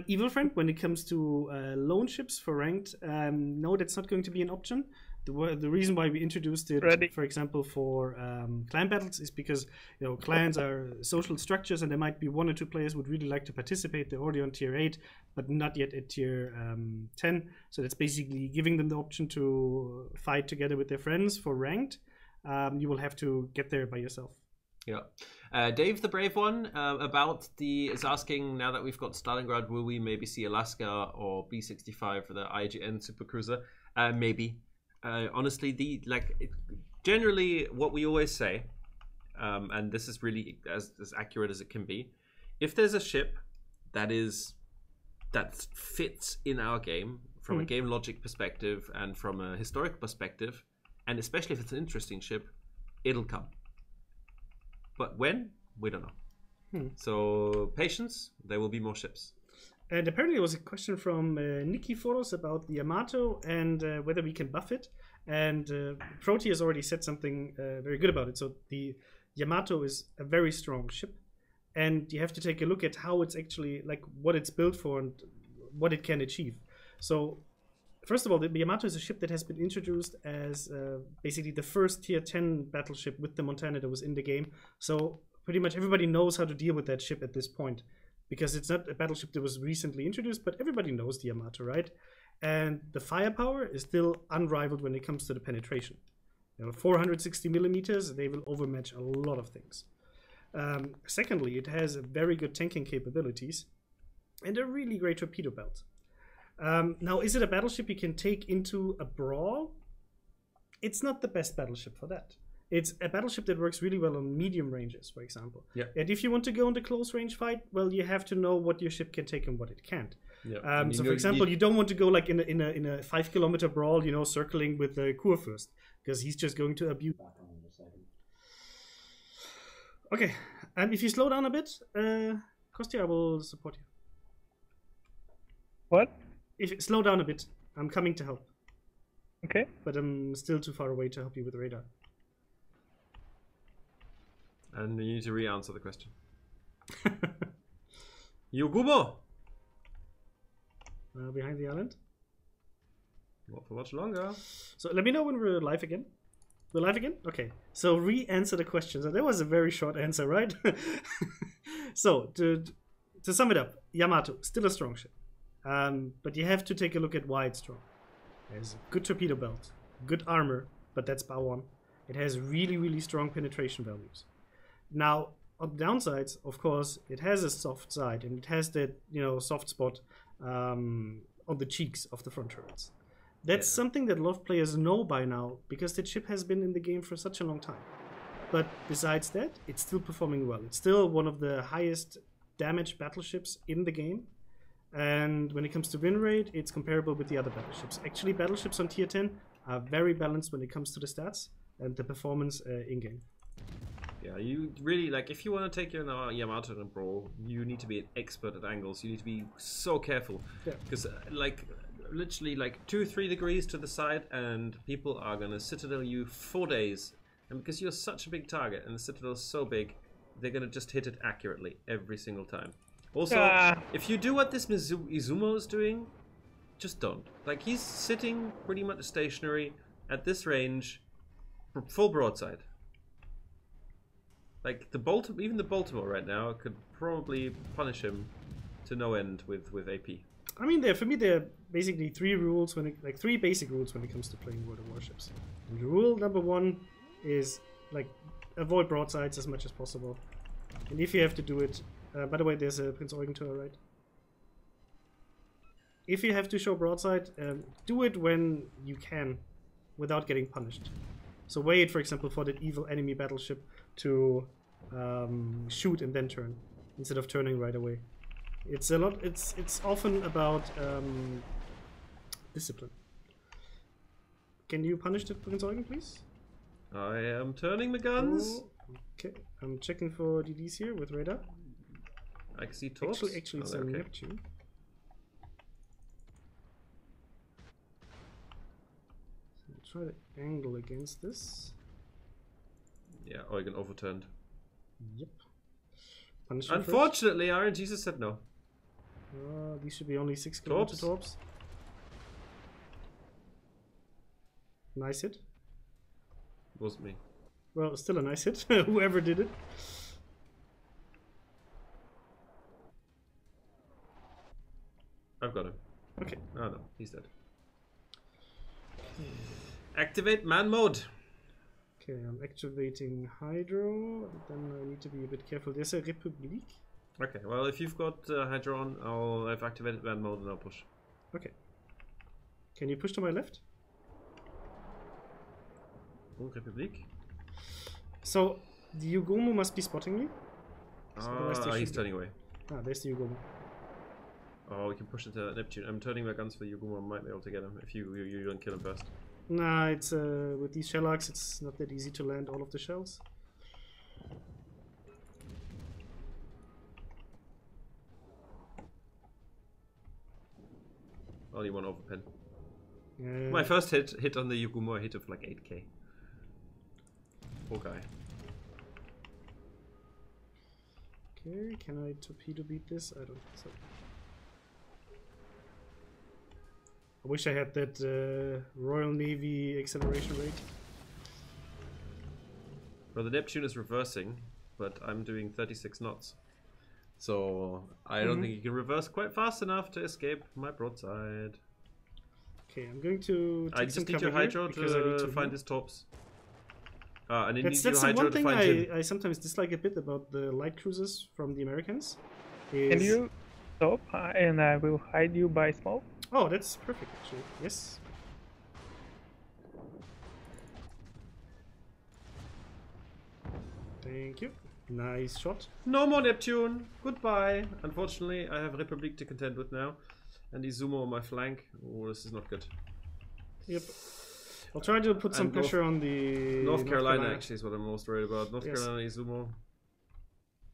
Evil Friend, when it comes to loan ships for ranked, no, that's not going to be an option. The reason why we introduced it, for example, for clan battles is because clans are social structures, and there might be 1 or 2 players who would really like to participate. They're already on tier 8, but not yet at tier 10. So that's basically giving them the option to fight together with their friends for ranked. You will have to get there by yourself. Yeah. Dave the Brave One is asking, now that we've got Stalingrad, will we maybe see Alaska or B-65 for the IGN Supercruiser? Maybe. Honestly, generally what we always say, and this is really as accurate as it can be, if there's a ship that fits in our game from a game logic perspective and from a historic perspective, and especially if it's an interesting ship, it'll come. But when? We don't know. So patience, there will be more ships. And apparently there was a question from Nikki Foros about the Yamato and whether we can buff it. And Proti has already said something very good about it. So the Yamato is a very strong ship. And you have to take a look at how it's actually, what it's built for and what it can achieve. So first of all, the Yamato is a ship that has been introduced as basically the first tier 10 battleship with the Montana that was in the game. So pretty much everybody knows how to deal with that ship at this point, because it's not a battleship that was recently introduced, but everybody knows the Yamato, right? And the firepower is still unrivaled when it comes to the penetration. 460 millimeters, they will overmatch a lot of things. Secondly, it has very good tanking capabilities and a really great torpedo belt. Now, is it a battleship you can take into a brawl? It's not the best battleship for that. It's a battleship that works really well on medium ranges, for example. Yeah. And if you want to go into close range fight, well, you have to know what your ship can take and what it can't. Yeah. So, for example, you don't want to go in a 5 kilometer brawl, circling with the Kurfürst, because he's just going to abuse. Okay, and if you slow down a bit, Kostya, I will support you. What? If you slow down a bit, I'm coming to help. Okay. But I'm still too far away to help you with the radar. And you need to re-answer the question. Yogubo! Behind the island? Not for much longer. So let me know when we're live again. We're live again? Okay. So re-answer the question. So that was a very short answer, right? So to sum it up, Yamato, still a strong ship. But you have to take a look at why it's strong. It has a good torpedo belt, good armor, but that's bow on. It has really, really strong penetration values. Now, on the downsides, of course, it has a soft side and it has that soft spot on the cheeks of the front turrets. That's something that a lot of players know by now because the chip has been in the game for such a long time. But besides that, it's still performing well. It's still one of the highest damage battleships in the game. And when it comes to win rate, it's comparable with the other battleships. Actually, battleships on tier 10 are very balanced when it comes to the stats and the performance in-game. Yeah, you really, like, if you want to take your Yamato and Brawl, you need to be an expert at angles. You need to be so careful. Because, like, literally, like, 2-3 degrees to the side, and people are going to citadel you 4 days. And because you're such a big target, and the citadel is so big, they're going to just hit it accurately every single time. Also, if you do what this Izumo is doing, just don't. Like, he's sitting pretty much stationary at this range, full broadside. Like, even the Baltimore right now could probably punish him to no end with AP. I mean, for me, there are basically three basic rules when it comes to playing World of Warships. And rule number 1 is, like, avoid broadsides as much as possible. And if you have to do it, by the way, there's a Prince Eugen to our right. If you have to show broadside, do it when you can, without getting punished. So wait, for example, for that evil enemy battleship to shoot and then turn, instead of turning right away. It's often about discipline. Can you punish the Prince Eugen, please? I am turning the guns. Oh, okay, I'm checking for DDs here with radar. I can see torps. Actually, it's a Neptune. So try to angle against this. Yeah, Eugen overturned. Yep. Unfortunately, Iron Jesus said no. These should be only 6 kilometer torps. Nice hit. Wasn't me. Well, still a nice hit. Whoever did it. I've got him. Okay. Oh no, he's dead. Activate man mode. Okay, I'm activating Hydro. Then I need to be a bit careful. There's a Republik. Okay, well, if you've got Hydro on, I've activated man mode and I'll push. Okay. Can you push to my left? Oh, Republik. So, the Yugomu must be spotting me. He's turning away. There's the Yugomu. Oh, we can push it to Neptune. I'm turning my guns for Yugomu. I might be able to get him if you don't kill him first. Nah, it's with these shellarks, it's not that easy to land all of the shells. Only one overpen. My first hit on the Yugumo, I hit of like 8k. Poor guy. Okay, can I torpedo beat this? I don't think so. I wish I had that Royal Navy acceleration rate. Well, the Neptune is reversing, but I'm doing 36 knots. So I don't think you can reverse quite fast enough to escape my broadside. Okay, I'm going to take I just need your Hydro to find his tops. And that's the one thing I sometimes dislike a bit about the light cruisers from the Americans. Can you stop and I will hide you by smoke? Oh, that's perfect actually. Yes. Thank you. Nice shot. No more Neptune. Goodbye. Unfortunately, I have Republic to contend with now. And Izumo on my flank. Oh, this is not good. Yep. I'll try to put some pressure on the... North Carolina actually is what I'm most worried about. North Carolina, Izumo.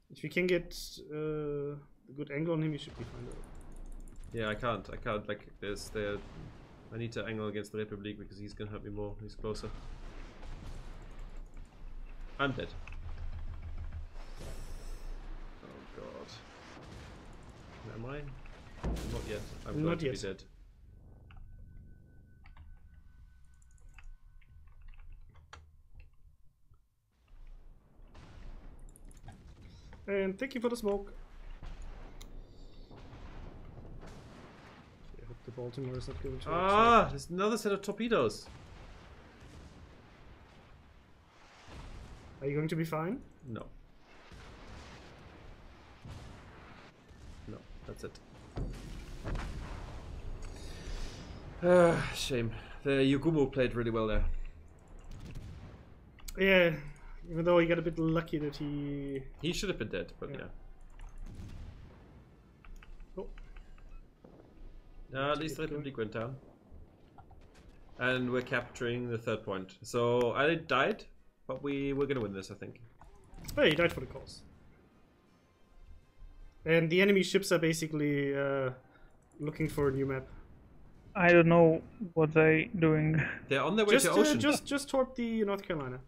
If you can get a good angle on him, you should be fine though. Yeah, I can't. Like, I need to angle against the Republic because he's gonna hurt me more. He's closer. I'm dead. Oh god. Am I? Not yet. I'm going to be dead. And thank you for the smoke. I hope the Baltimore is not going to... there's another set of torpedoes. Are you going to be fine? No. That's it. Shame. The Yugumo played really well there. Yeah, even though he got a bit lucky that he... He should have been dead, but yeah. At least the Republic went down. And we're capturing the 3rd point. So I died, but we're gonna win this, I think. Oh, he died for the cause. And the enemy ships are basically looking for a new map. I don't know what they doing. They're on their way to ocean. Just toward the North Carolina.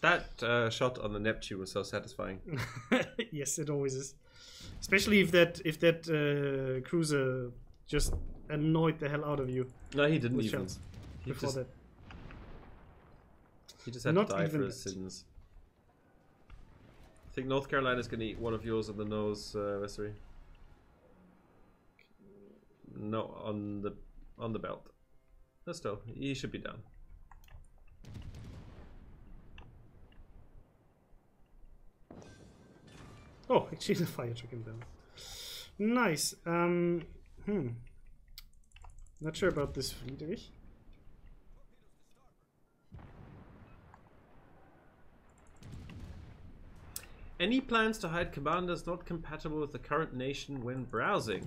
That shot on the Neptune was so satisfying. Yes, it always is. Especially if that cruiser just annoyed the hell out of you. No, he didn't even. He just had to die for his sins. I think North Carolina's going to eat one of yours on the nose, Vessery. No, on the belt. No, still, he should be down. Oh, actually the fire took him down. Nice. Not sure about this Friedrich. Any plans to hide commanders not compatible with the current nation when browsing?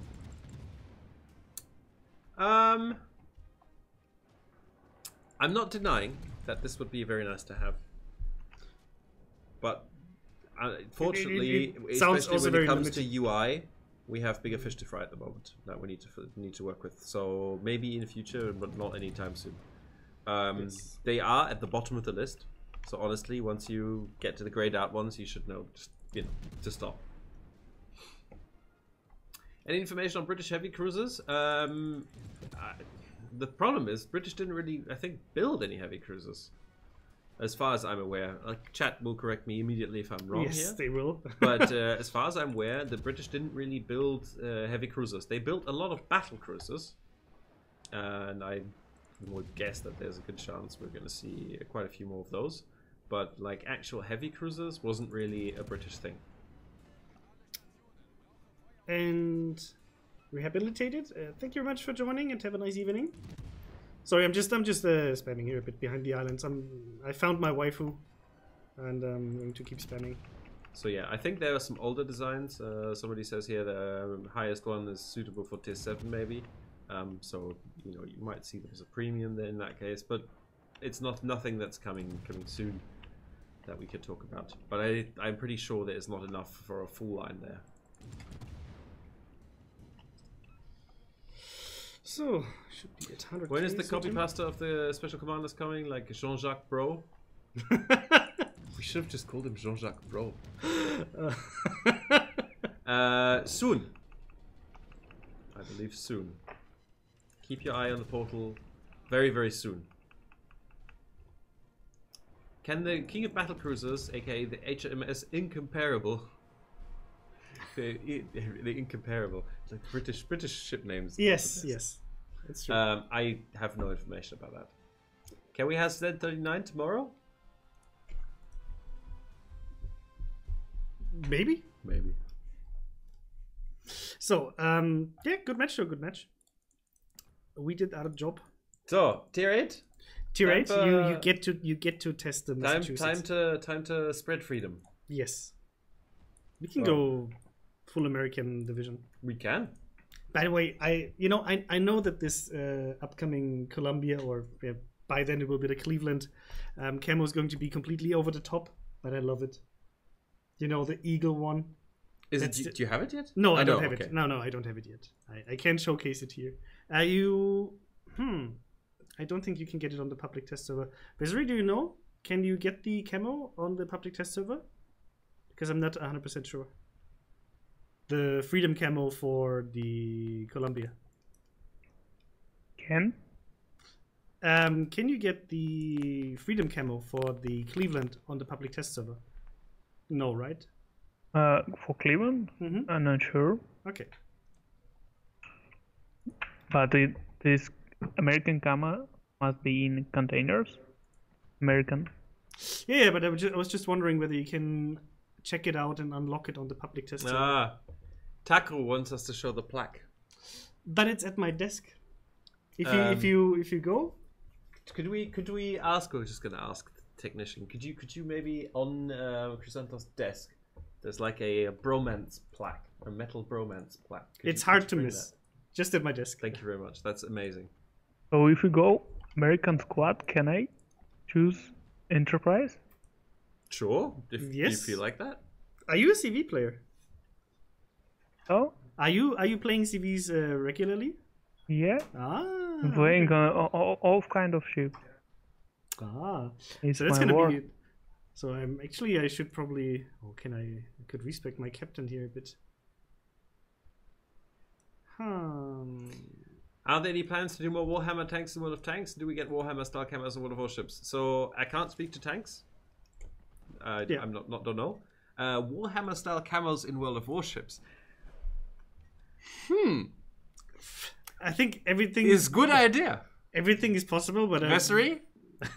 I'm not denying that this would be very nice to have. But fortunately, especially when it comes to UI, we have bigger fish to fry at the moment that we need to work with. So maybe in the future, but not anytime soon. Yes. They are at the bottom of the list. So honestly, once you get to the grayed out ones, you should know, just to stop. Any information on British heavy cruisers? The problem is British didn't really, I think, build any heavy cruisers. As far as I'm aware, chat will correct me immediately if I'm wrong here. Yes, they will. But as far as I'm aware, the British didn't really build heavy cruisers. They built a lot of battle cruisers, and I would guess that there's a good chance we're going to see quite a few more of those. But like actual heavy cruisers wasn't really a British thing. And rehabilitated. Thank you very much for joining, and have a nice evening. Sorry, I'm just spamming here a bit behind the islands. I found my waifu, and I'm going to keep spamming. So yeah, I think there are some older designs. Somebody says here the highest one is suitable for tier 7 maybe. So you might see them as a premium there in that case, but it's nothing that's coming soon that we could talk about. But I'm pretty sure there's not enough for a full line there. So, should be at 100. When is the copy pasta of the special commanders coming? Like Jean-Jacques Bro? We should have just called him Jean-Jacques Bro. Soon. I believe soon. Keep your eye on the portal very, very soon. Can the King of Battlecruisers, aka the HMS Incomparable, the Incomparable, like British ship names? Yes, yes, that's true. I have no information about that. Can we have Z39 tomorrow? Maybe. Maybe. So, yeah, good match. So good match. We did our job. So tier 8. Tier 8. You get to test the Massachusetts. Time to spread freedom. Yes. We can go full American division. We can. By the way, I know that this upcoming Columbia, or by then it will be the Cleveland, Camo is going to be completely over the top, but I love it. You know, the Eagle one. Do you have it yet? No, I don't have it. No, I don't have it yet. I can't showcase it here. I don't think you can get it on the public test server. Vesri, do you know? Can you get the camo on the public test server? Because I'm not 100% sure. The Freedom camo for the Columbia. Can you get the Freedom camo for the Cleveland on the public test server? No, right? For Cleveland? Mm-hmm. I'm not sure. Okay. But this American camo must be in containers. American. Yeah, but I was just wondering whether you can check it out and unlock it on the public test. Taco wants us to show the plaque. But it's at my desk. If you go, could we ask? We're just gonna ask the technician. Could you maybe on Crysantos' desk? There's like a bromance plaque, a metal bromance plaque. It's hard to miss. That? Just at my desk. Thank you very much. That's amazing. So if we go American squad, can I choose Enterprise? Sure. If you feel like that. Are you a CV player? Oh. Are you playing CVs regularly? Yeah. I'm playing all kind of ships. It's so that's my gonna work. be. So I should probably. Oh, I could respect my captain here a bit. Are there any plans to do more Warhammer tanks in World of Tanks? Do we get Warhammer style camos in World of Warships? So I can't speak to tanks. I'm don't know. Warhammer style camos in World of Warships. I think everything is good idea. Everything is possible, but Vessery?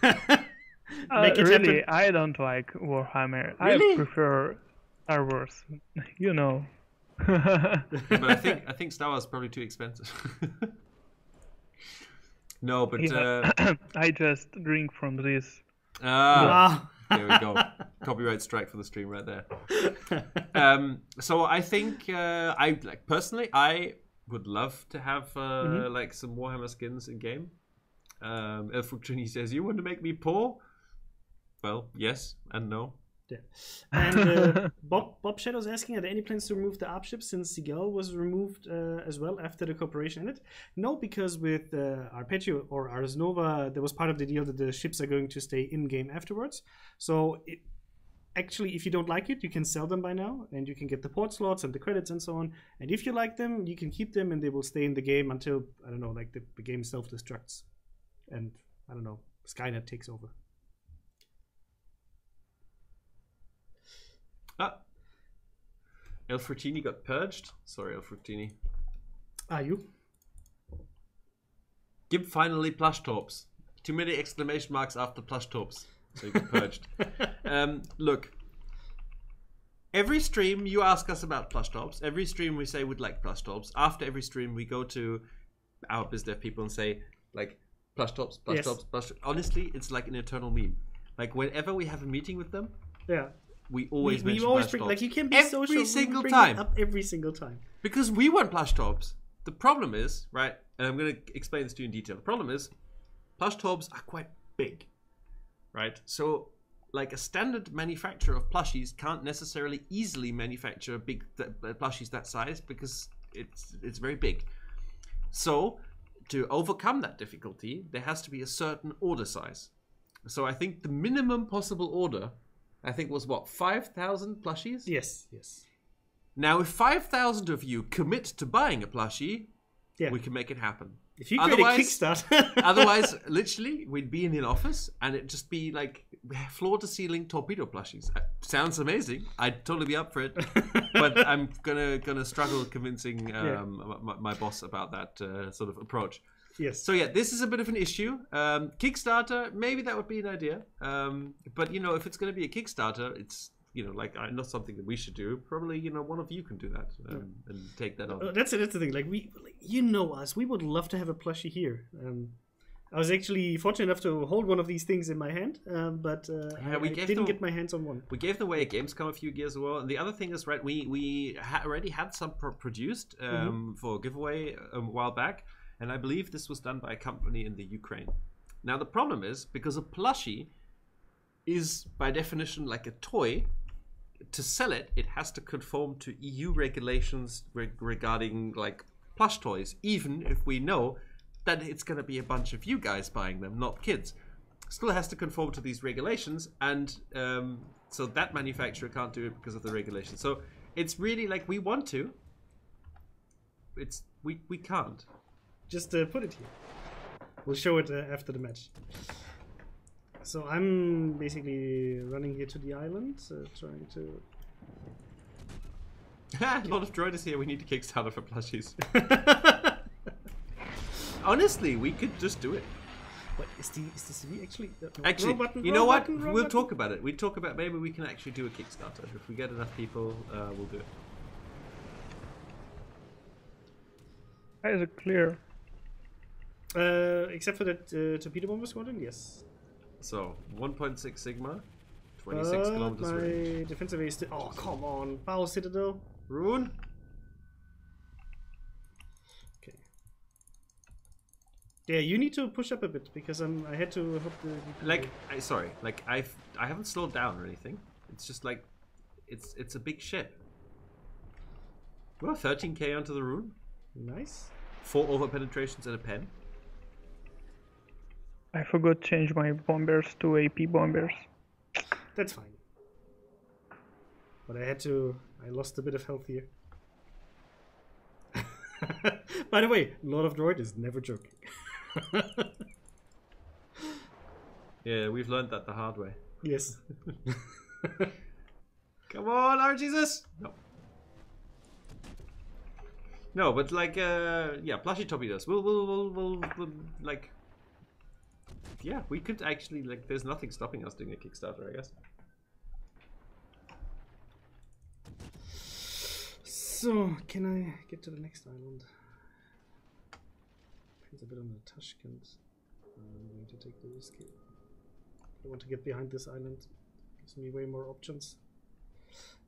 Make it really, happen. I don't like Warhammer. Really? I prefer Star Wars. You know. But I think Star Wars is probably too expensive. No, but I just drink from this. There we go. Copyright strike for the stream right there. So I think personally I would love to have like some Warhammer skins in game. Elfructrini says, "You want to make me poor?" Well, yes and no. Yeah. And Bob Shadow's asking, are there any plans to remove the ARP ship since Seagull was removed as well after the cooperation ended? No, because with Arpeggio or Ars Nova, there was part of the deal that the ships are going to stay in-game afterwards. So actually, if you don't like it, you can sell them by now, and you can get the port slots and the credits and so on. And if you like them, you can keep them, and they will stay in the game until, I don't know, like the game self-destructs. And, I don't know, Skynet takes over. Elfructini got purged. Sorry, Elfructini. Are you? Give finally plush tops. Too many exclamation marks after plush tops. So you get purged. Look. Every stream you ask us about plush tops. Every stream we say we'd like plush tops. After every stream we go to our BizDev people and say, like, plush tops, plush tops, plush tops. Honestly, it's like an eternal meme. Like, whenever we have a meeting with them, we always mention plush tops. Like, you can be every single time. Up every single time. Because we want plush tops. The problem is, right, and I'm going to explain this to you in detail. The problem is, plush tops are quite big, right? So, like, a standard manufacturer of plushies can't necessarily easily manufacture big plushies that size because it's very big. So, to overcome that difficulty, there has to be a certain order size. So, I think the minimum possible order, I think, was what, 5,000 plushies? Yes. Now, if 5,000 of you commit to buying a plushie, we can make it happen. If you create a Kickstarter. Otherwise, literally, we'd be in an office and it'd just be like floor-to-ceiling torpedo plushies. Sounds amazing. I'd totally be up for it. But I'm gonna struggle convincing my boss about that sort of approach. Yes. So yeah, this is a bit of an issue. Kickstarter, maybe that would be an idea. But you know, if it's going to be a Kickstarter, it's like not something that we should do. Probably one of you can do that and take that on. That's the thing. Like us, we would love to have a plushie here. I was actually fortunate enough to hold one of these things in my hand, but I didn't get my hands on one. We gave them away at Gamescom a few years ago, and the other thing is, right, we already had some produced for giveaway a while back. And I believe this was done by a company in the Ukraine. Now, the problem is, because a plushie is, by definition, like a toy, to sell it, it has to conform to EU regulations regarding, like, plush toys, even if we know that it's going to be a bunch of you guys buying them, not kids. Still has to conform to these regulations, and so that manufacturer can't do it because of the regulations. So it's really like, we want to. We can't. Just put it here. We'll show it after the match. So I'm basically running here to the island, trying to... A lot of droiders here. We need to Kickstarter for plushies. Honestly, we could just do it. What is the CV actually? No, Actually, wrong button, you know what? wrong We'll button. talk about it. We talk about maybe we can actually do a Kickstarter. If we get enough people, we'll do it. Is it clear? Except for that torpedo bomber squadron, yes. So 1.6 sigma, 26 kilometers my range. defensive ace. Oh come on, Foul Citadel. Rune. Okay. Yeah, you need to push up a bit because I had to help the. Like, I haven't slowed down or anything. It's just like, it's a big ship. Well, 13k onto the rune. Nice. 4 over penetrations and a pen. I forgot to change my bombers to AP bombers. That's fine. But I lost a bit of health here. By the way, Lord of Droid is never joking. Yeah, we've learned that the hard way. Yes. Come on, Lord Jesus! No. No, but like, yeah, plushy torpedoes. We'll like, yeah, we could actually, like, there's nothing stopping us doing a Kickstarter, I guess. So, can I get to the next island? Depends a bit on the Tashkent. I'm going to take the risk here. I want to get behind this island. Gives me way more options.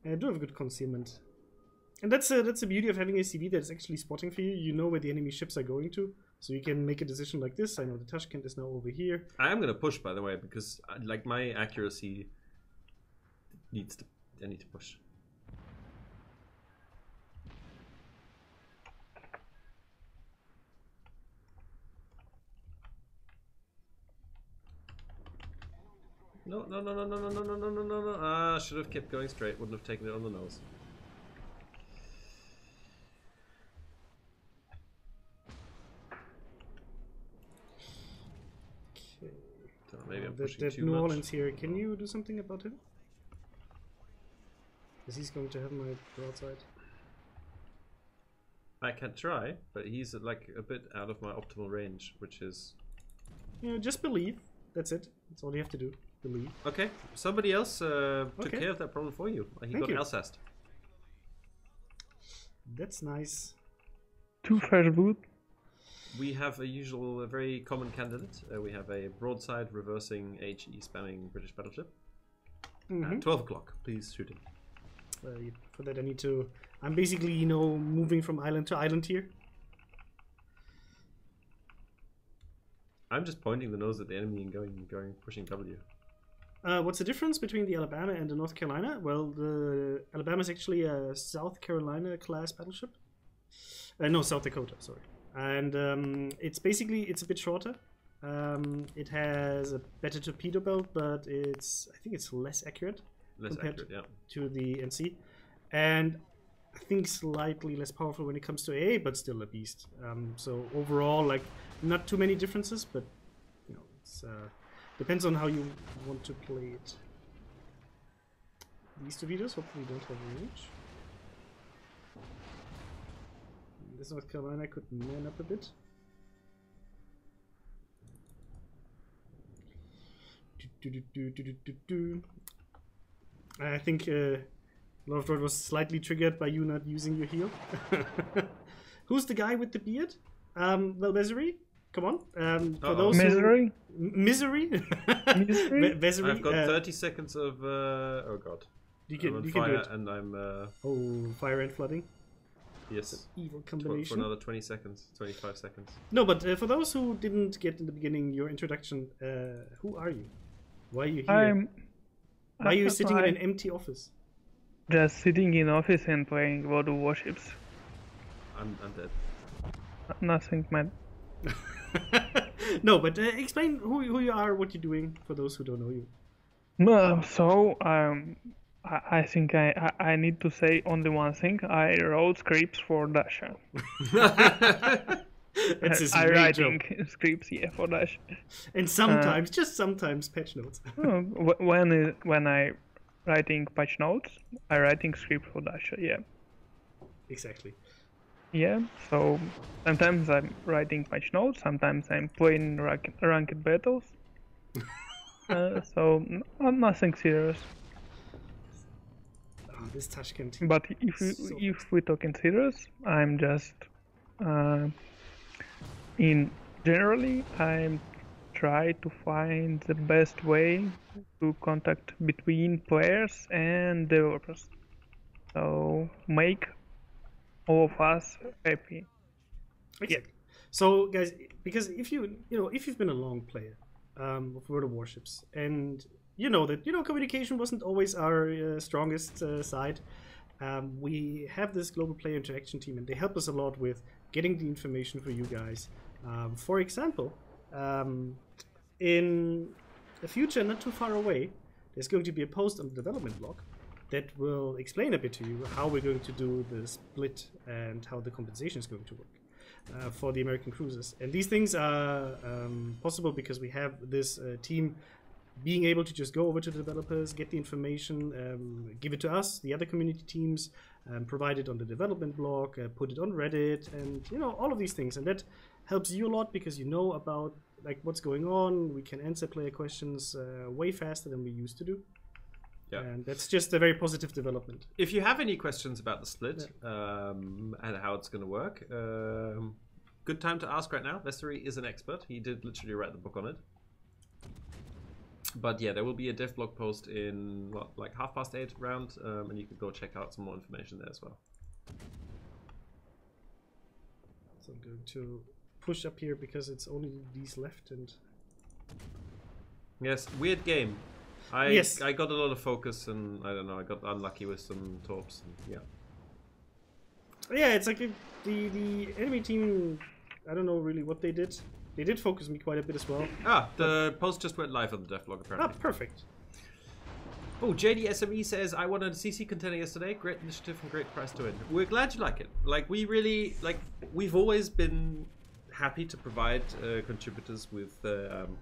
And I do have a good concealment. And that's the beauty of having a CV that's actually spotting for you. You know where the enemy ships are going to. So you can make a decision like this. I know the Tashkent is now over here. I am going to push, by the way, because like my accuracy needs to, I need to push. No. Ah, should have kept going straight. Wouldn't have taken it on the nose. Okay. So maybe I'm pushing that too New much. Orleans here. Can you do something about him? Because he's going to have my broadside. I can try, but he's like a bit out of my optimal range, which is... You know, just believe. That's it. That's all you have to do. Believe. Okay, somebody else took Okay. care of that problem for you. He Thank got you. Alcest. That's nice. 2 fresh boot. We have a usual, a very common candidate. We have a broadside reversing HE spamming British battleship. 12 o'clock, please shoot him. For that I need to... I'm basically, you know, moving from island to island here. I'm just pointing the nose at the enemy and going pushing W. What's the difference between the Alabama and the North Carolina? Well, the Alabama is actually a South Carolina class battleship. No, South Dakota, sorry. And it's basically, it's a bit shorter. It has a better torpedo belt, but I think it's less accurate to the NC. And I think slightly less powerful when it comes to AA, but still a beast. So overall, like, not too many differences, but you know, it's depends on how you want to play it. These torpedoes hopefully don't have range. This North Carolina could man up a bit. I think Lord of Droid was slightly triggered by you not using your heal. Who's the guy with the beard? Well, Misery? Come on. For those Misery? Misery? Misery? Misery? I've got 30 seconds of... oh god. You can, I'm on you fire can do it. and I'm... Oh, fire and flooding. yes. Evil For combination. another 20 seconds, 25 seconds. No, but for those who didn't get in the beginning your introduction, who are you? Why are you here? Why are you sitting in an empty office? Just sitting in office and playing World of Warships. I'm dead. Nothing, man. No, but explain who you are, what you're doing, for those who don't know you. No, so I think I need to say only one thing. I wrote scripts for Dasha. It's his I main writing job. scripts, yeah, for Dasha. And sometimes, just sometimes, patch notes. When I writing patch notes, I writing script for Dasha, yeah. Exactly. Yeah, so sometimes I'm writing patch notes, sometimes I'm playing ranked battles. So nothing serious. Oh, this Tashkent. But if we talking serious, I'm just in generally I'm try to find the best way to contact between players and developers. So make all of us happy. Exactly. So, guys, because if you've been a long player of World of Warships, and you know that communication wasn't always our strongest side, we have this global player interaction team, and they help us a lot with getting the information for you guys. For example, in a future not too far away, there's going to be a post on the development blog that will explain a bit to you how we're going to do the split and how the compensation is going to work for the American cruisers. And these things are possible because we have this team being able to just go over to the developers, get the information, give it to us, the other community teams, provide it on the development blog, put it on Reddit, and all of these things. And that helps you a lot because you know about like what's going on. We can answer player questions way faster than we used to do. Yeah. And that's just a very positive development. If you have any questions about the split and how it's going to work, good time to ask right now. Vessery is an expert. He did literally write the book on it. But yeah, there will be a dev blog post in like 8:30 round, and you can go check out some more information there as well. So I'm going to push up here because it's only these left. And yes, weird game. I got a lot of focus, and I don't know, I got unlucky with some torps. And, yeah, it's like the enemy team. I don't know really what they did. They did focus me quite a bit as well. The post just went live on the dev blog apparently. Perfect. Oh, JDSME says, I won a CC contender yesterday. Great initiative and great prize to win. We're glad you like it. Like, we've always been happy to provide contributors with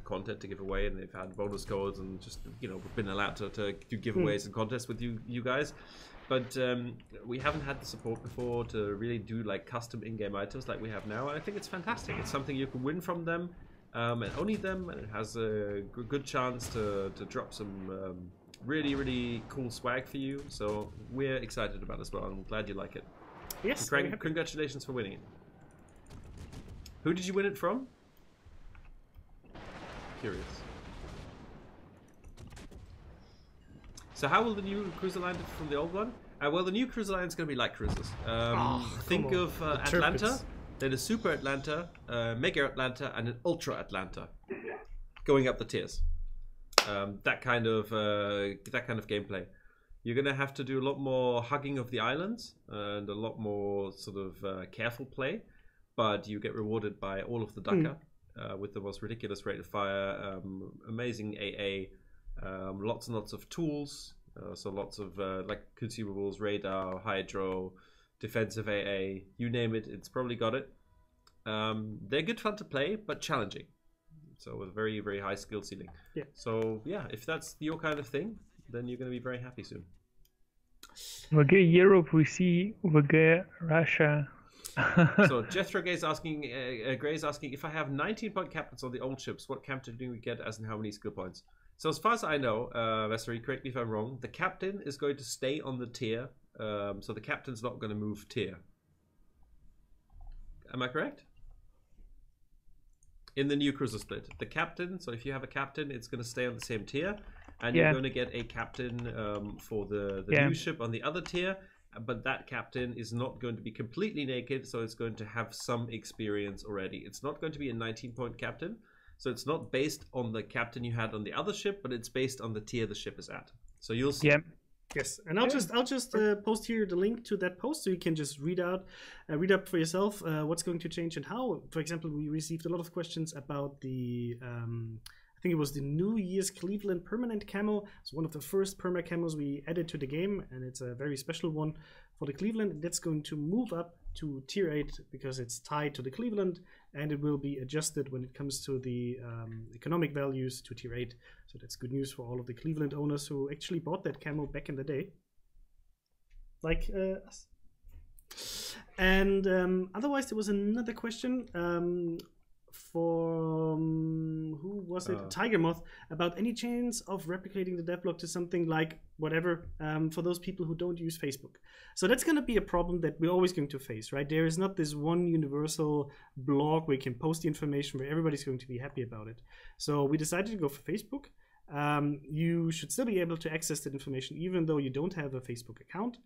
content to give away, and they've had bonus codes and just, we've been allowed to do giveaways and contests with you guys. But we haven't had the support before to really do like custom in-game items like we have now. And I think it's fantastic. It's something you can win from them and only them, and it has a good chance to drop some really, really cool swag for you. So we're excited about it as well. I'm glad you like it. Yes. Congratulations for winning it. Who did you win it from? Curious. So how will the new cruiser line differ from the old one? Well, the new cruiser line is going to be light cruisers. Think of Atlanta, then a Super Atlanta, Mega Atlanta, and an Ultra Atlanta, going up the tiers. That kind of gameplay. You're going to have to do a lot more hugging of the islands and a lot more sort of careful play, but you get rewarded by all of the Dakar with the most ridiculous rate of fire, amazing AA. Lots and lots of tools, so lots of like consumables, radar, hydro, defensive AA, you name it, it's probably got it. They're good fun to play, but challenging. So with very, very high skill ceiling. Yeah. So yeah, if that's your kind of thing, then you're going to be very happy soon. VG Europe, we see VG Russia. So Jethro Gray is asking, if I have 19-point captains on the old ships, what captain do we get as and how many skill points? So as far as I know, Vessery, correct me if I'm wrong, the captain is going to stay on the tier. So the captain's not going to move tier. Am I correct? In the new cruiser split, the captain, so if you have a captain, it's going to stay on the same tier. And you're going to get a captain for the new ship on the other tier. But that captain is not going to be completely naked, so it's going to have some experience already. It's not going to be a 19-point captain. So it's not based on the captain you had on the other ship, but it's based on the tier the ship is at. So you'll see. Yeah. Yes, and I'll just post here the link to that post so you can just read up for yourself what's going to change and how. For example, we received a lot of questions about the I think it was the New Year's Cleveland permanent camo. It's one of the first perma camos we added to the game, and it's a very special one for the Cleveland. That's going to move up to tier 8 because it's tied to the Cleveland, and it will be adjusted when it comes to the economic values to tier 8. So that's good news for all of the Cleveland owners who actually bought that camo back in the day. Like us. And otherwise, there was another question from who was it? Tiger Moth, about any chance of replicating the devlog to something like whatever for those people who don't use Facebook. So that's going to be a problem that we're always going to face, right? There is not this one universal blog where you can post the information where everybody's going to be happy about it. So we decided to go for Facebook. You should still be able to access that information even though you don't have a Facebook account.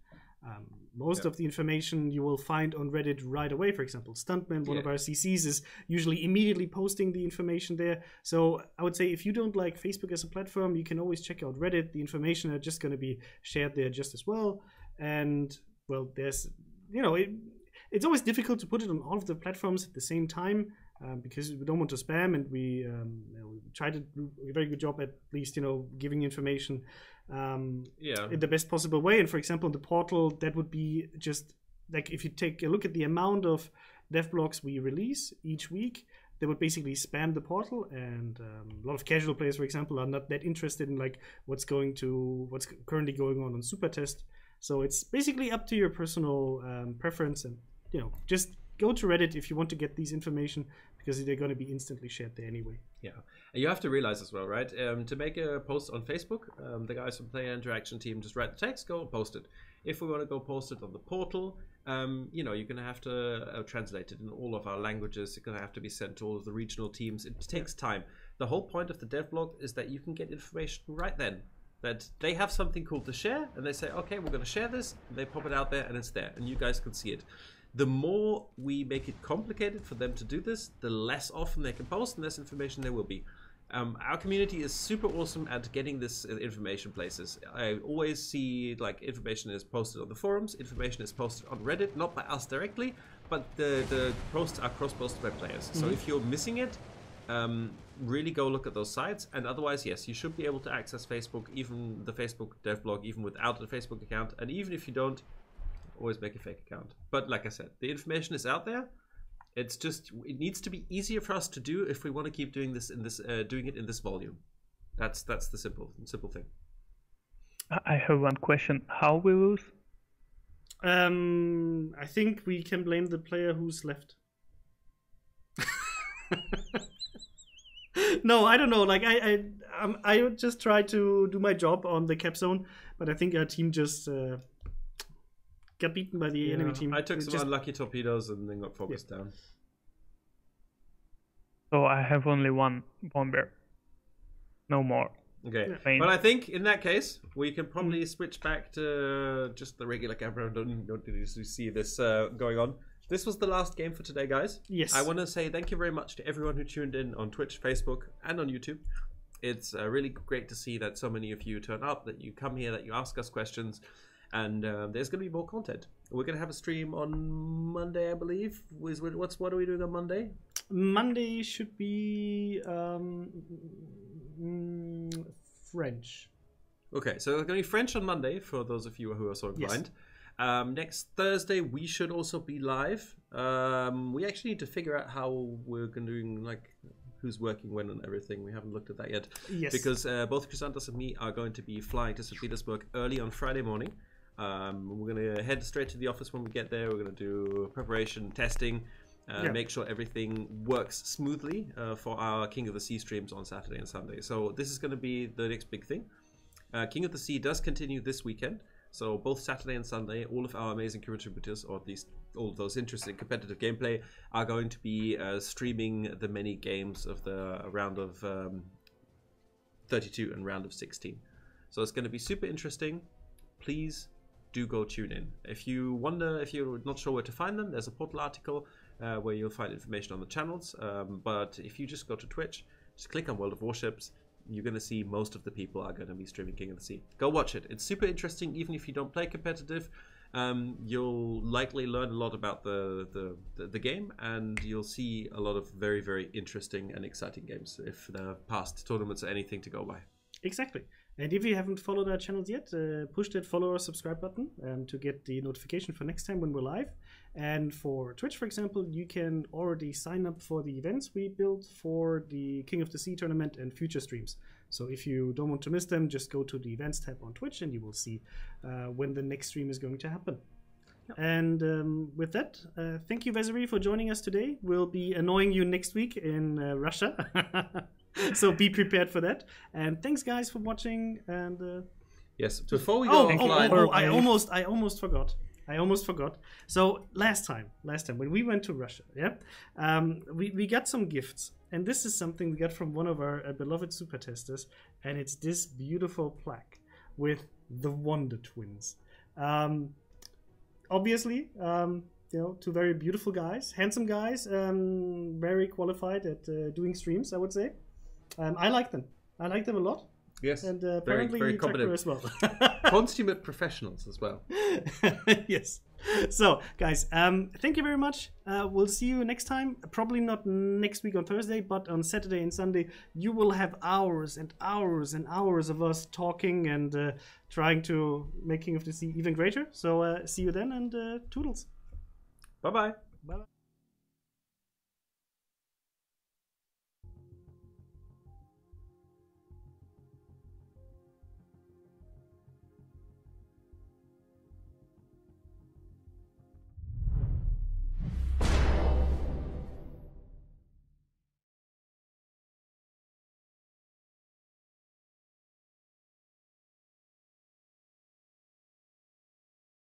Most of the information you will find on Reddit right away. For example, Stuntman, one of our CCs, is usually immediately posting the information there. So I would say if you don't like Facebook as a platform, you can always check out Reddit. The information are just going to be shared there just as well. And well, there's, you know, it's always difficult to put it on all of the platforms at the same time. Because we don't want to spam, and we try to do a very good job at least, you know, giving information in the best possible way. And for example, in the portal, that would be just like if you take a look at the amount of devlogs we release each week, they would basically spam the portal. And a lot of casual players, for example, are not that interested in like what's currently going on Super Test. So it's basically up to your personal preference, and you know, just go to Reddit if you want to get these information, because they're going to be instantly shared there anyway. Yeah, and you have to realize as well, right? To make a post on Facebook, the guys from Player Interaction team just write the text, go and post it. If we want to go post it on the portal, you know, you're going to have to translate it in all of our languages. It's going to have to be sent to all of the regional teams. It takes time. The whole point of the devlog is that you can get information right then. That they have something cool to share, and they say, okay, we're going to share this. And they pop it out there, and it's there, and you guys can see it. The more we make it complicated for them to do this, the less often they can post and less information there will be. Our community is super awesome at getting this information places. I always see like information is posted on the forums, information is posted on Reddit, not by us directly, but the posts are cross-posted by players. So if you're missing it, really go look at those sites. And otherwise, yes, you should be able to access Facebook, even the Facebook devlog, even without a Facebook account. And even if you don't, always make a fake account. But like I said, the information is out there. It's just, it needs to be easier for us to do if we want to keep doing this in this doing it in this volume. That's the simple thing. I have one question. How we lose? I think we can blame the player who's left. No, I don't know. Like I would just try to do my job on the cap zone, but I think our team just got beaten by the enemy team. I took some unlucky torpedoes and then got focused down. So I have only one bomber. No more. Okay. But I think in that case, we can probably switch back to just the regular camera. Don't see this going on. This was the last game for today, guys. Yes. I want to say thank you very much to everyone who tuned in on Twitch, Facebook, and on YouTube. It's really great to see that so many of you turn up, that you come here, that you ask us questions. And there's going to be more content. We're going to have a stream on Monday, I believe. What are we doing on Monday? Monday should be French. Okay, so there's going to be French on Monday for those of you who are so inclined. Yes. Next Thursday we should also be live. We actually need to figure out how we're going to do like who's working when and everything. We haven't looked at that yet. Yes. Because both Crysantos and me are going to be flying to St. Petersburg early on Friday morning. We're going to head straight to the office when we get there. We're going to do preparation, testing, make sure everything works smoothly for our King of the Sea streams on Saturday and Sunday. So this is going to be the next big thing. King of the Sea does continue this weekend. So both Saturday and Sunday, all of our amazing contributors, or at least all of those interested in competitive gameplay, are going to be streaming the many games of the round of 32 and round of 16. So it's going to be super interesting. Please do go tune in. If you wonder, if you're not sure where to find them, there's a portal article where you'll find information on the channels. But if you just go to Twitch, just click on World of Warships, you're going to see most of the people are going to be streaming King of the Sea. Go watch it. It's super interesting, even if you don't play competitive. You'll likely learn a lot about the game, and you'll see a lot of very, very interesting and exciting games if the past tournaments are anything to go by. Exactly. And if you haven't followed our channels yet, push that follow or subscribe button to get the notification for next time when we're live. And for Twitch, for example, you can already sign up for the events we built for the King of the Sea tournament and future streams. So if you don't want to miss them, just go to the events tab on Twitch and you will see when the next stream is going to happen. And with that, thank you, Vesari, for joining us today. We'll be annoying you next week in Russia. So be prepared for that. And thanks, guys, for watching. And yes, before we go offline... I almost forgot. So last time when we went to Russia, we got some gifts. And this is something we got from one of our beloved super testers. And it's this beautiful plaque with the Wonder Twins. Obviously, two very beautiful guys, handsome guys, very qualified at doing streams, I would say. I like them. I like them a lot. Yes, and apparently very competent as well. Consummate professionals as well. Yes. So, guys, thank you very much. We'll see you next time. Probably not next week on Thursday, but on Saturday and Sunday, you will have hours and hours and hours of us talking and trying to make King of the Sea even greater. So, see you then, and toodles. Bye-bye. Bye-bye.